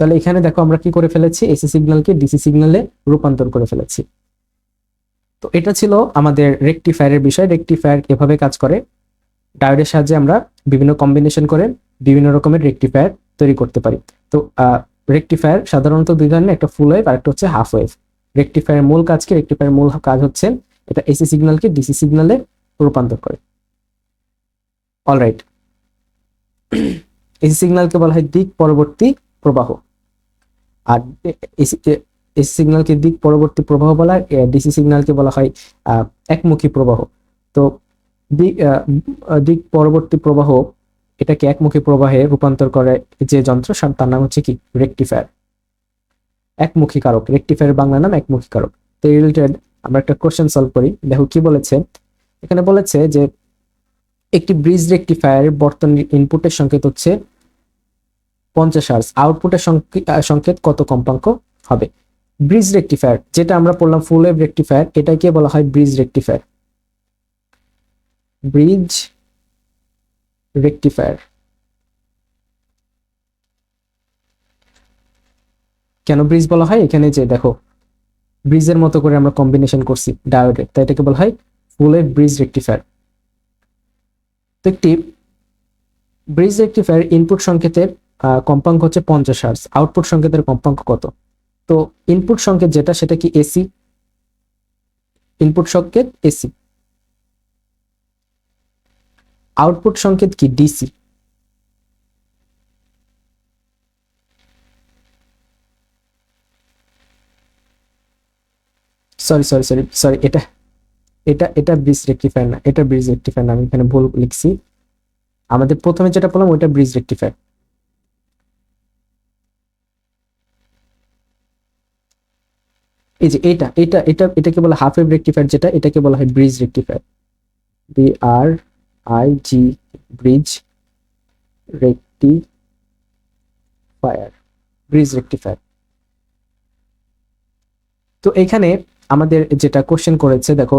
তাহলে এখানে দেখো আমরা কি করে ফেলেছি, এসি সিগন্যালকে ডিসি সিগন্যালে রূপান্তর করে ফেলেছি। তো এটা ছিল আমাদের রেকটিফায়ারের বিষয়। রেকটিফায়ার এভাবে কাজ করে, ডায়োডের সাহায্যে আমরা বিভিন্ন কম্বিনেশন করে বিভিন্ন রকমের রেকটিফায়ার তৈরি করতে পারি। তো রেকটিফায়ার সাধারণত দুই ধরনের, একটা ফুল ওয়েভ আর একটা হচ্ছে হাফ ওয়েভ। রেকটিফায়ারের মূল কাজ কি, রেকটিফায়ারের মূল কাজ হচ্ছে এটা এসি সিগন্যালকে ডিসি সিগন্যালে রূপান্তর করে। অলরাইট, এসি সিগন্যালকে বলা হয় দিক পরবর্তী প্রবাহ, আর এসি সিগন্যালকে দিক পরবর্তী প্রবাহ বলা হয়, ডিসি সিগন্যালকে বলা হয় একমুখী প্রবাহ। তো দিক পরবর্তী প্রবাহ এটাকে একমুখী প্রবাহে রূপান্তর করে যে যন্ত্র, তার নাম হচ্ছে কি রেকটিফায়ার, একমুখী কারক। রেকটিফায়ারের বাংলা নাম একমুখী কারক। তো এই রিলেটেড আমরা একটা কোশ্চেন সলভ করি। দেখো কি বলেছে, এখানে বলেছে যে একটি ব্রিজ রেকটিফায়ার বর্তনীর ইনপুটের সংকেত হচ্ছে 50 হার্জ, আউটপুটের সংকেত কত কম্পাঙ্ক হবে। ব্রিজ রেকটিফায়ার যেটা আমরা পড়লাম ফুল ওয়েভ রেকটিফায়ার, এটাকে বলা হয় ব্রিজ রেকটিফায়ার। ব্রিজ রেকটিফায়ার কেন ব্রিজ বলা হয়, এখানে যে দেখো ব্রিজের মতো করে আমরা কম্বিনেশন করছি ডায়োডের, তাই এটাকে বলা হয় ফুল ওয়েভ ব্রিজ রেকটিফায়ার। তো একটি ব্রিজ রেকটিফায়ার ইনপুট সংকেতের কম্পাঙ্ক হচ্ছে 50 হার্জ, আউটপুট সংকেতের কম্পাঙ্ক কত। তো ইনপুট সংকেত যেটা সেটা কি এসি, ইনপুট সংকেত এসি, আউটপুট সংকেত কি DC. Sorry sorry sorry sorry, এটা এটা এটা ব্রিজ রেকটিফায়ার না, এটা ব্রিজ রেকটিফায়ার না, আমি এখানে ভুল লিখছি। আমাদের প্রথমে যেটা বললাম ওইটা ব্রিজ রেকটিফায়ার। এই যে এটা এটা এটা এটাকে বলা হাফ ওয়েভ রেকটিফায়ার, যেটা এটাকে বলা হয় bridge rectifier, BRIG, bridge rectifier, bridge rectifier. তো এখানে আমাদের যেটা কোশ্চেন করেছে, দেখো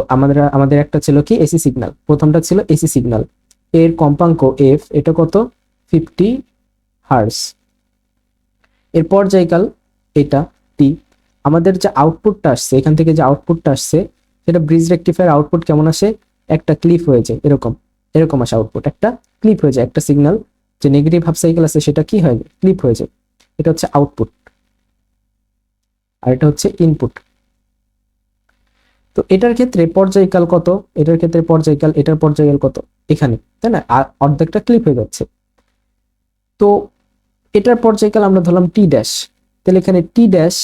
আমাদের একটা ছিল কি এসি সিগন্যাল, প্রথমটা ছিল এসি সিগন্যাল, এর কম্পাঙ্ক এফ, এটা কত 50 হার্জ, এর পর্যায়কাল এটা টি। আমাদের যে আউটপুটটা আসছে, এখান থেকে যে আউটপুটটা আসছে সেটা ব্রিজ রেকটিফায়ার আউটপুট কেমন আসে, একটা ক্লিপ হয়ে যায়, এরকম এরকম আসে আউটপুট, একটা ক্লিপ হয়ে যায়, একটা সিগন্যাল যে নেগেটিভ হাফ সাইকেল আছে সেটা কি হয়, ক্লিপ হয়ে যায়, এটা হচ্ছে আউটপুট, আর এটা হচ্ছে ইনপুট। তো এটার ক্ষেত্রে পর্যায়কাল কত, এটার ক্ষেত্রে পর্যায়কাল, এটার পর্যায়কাল কত, এখানে তাই না, অর্ধেকটা ক্লিপ হয়ে যাচ্ছে। তো এটার পর্যায়কাল আমরা ধরলাম টি ড্যাশ, তাহলে এখানে টি ড্যাশ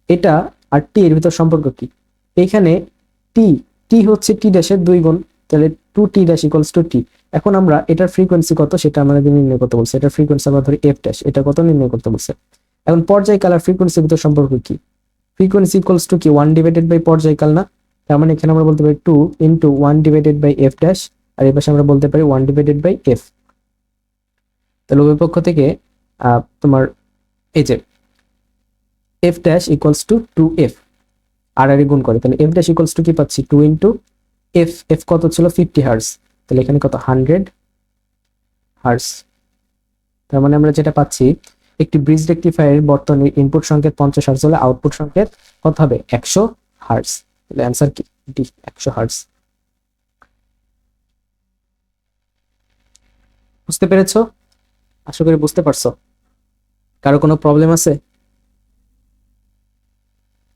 এটা আর টি এর ভিতর সম্পর্ক কি, এখানে টি টি হচ্ছে টি ড্যাশের 2 গুণ, তাহলে 2t ড্যাশ ইকুয়ালস টু টি। এখন আমরা এটার ফ্রিকোয়েন্সি কত সেটা আমাদের নির্ণয় করতে বলছে, এটার ফ্রিকোয়েন্সি আমরা ধরি এফ ড্যাশ, এটা কত নির্ণয় করতে বলছে। এখন পর্যায়কাল আর ফ্রিকোয়েন্সির ভিতর সম্পর্ক কি, ফ্রিকোয়েন্সি ইকুয়ালস টু কি 1 ডিভাইডেড বাই পর্যায়কাল না, তার মানে এখানে আমরা বলতে পারি 2 into 1 divided by F dash, আর এই পাশে আমরা বলতে পারি 1 ডিভাইডেড বাই এফ। তাহলে উভয় পক্ষ থেকে তোমার এই যে F dash equals to 2f, আর গুণ করে, তাহলে এফ ড্যাশ ইকুয়ালস টু কি পাচ্ছি 2 ইনটু এফ, এফ কত ছিল 50 হার্জ, তাহলে এখানে কত 100 হার্জ। তার মানে আমরা যেটা পাচ্ছি, একটি ব্রিজ রেকটিফায়ারের বর্তনীর ইনপুট সংকেত 50 হার্জ হলে আউটপুট সংকেত কত হবে 100 হার্জ। তাহলে অ্যান্সার কি ডি, 100 হার্জ। বুঝতে পেরেছো? আশা করি বুঝতে পারছো। কারো কোনো প্রবলেম আছে?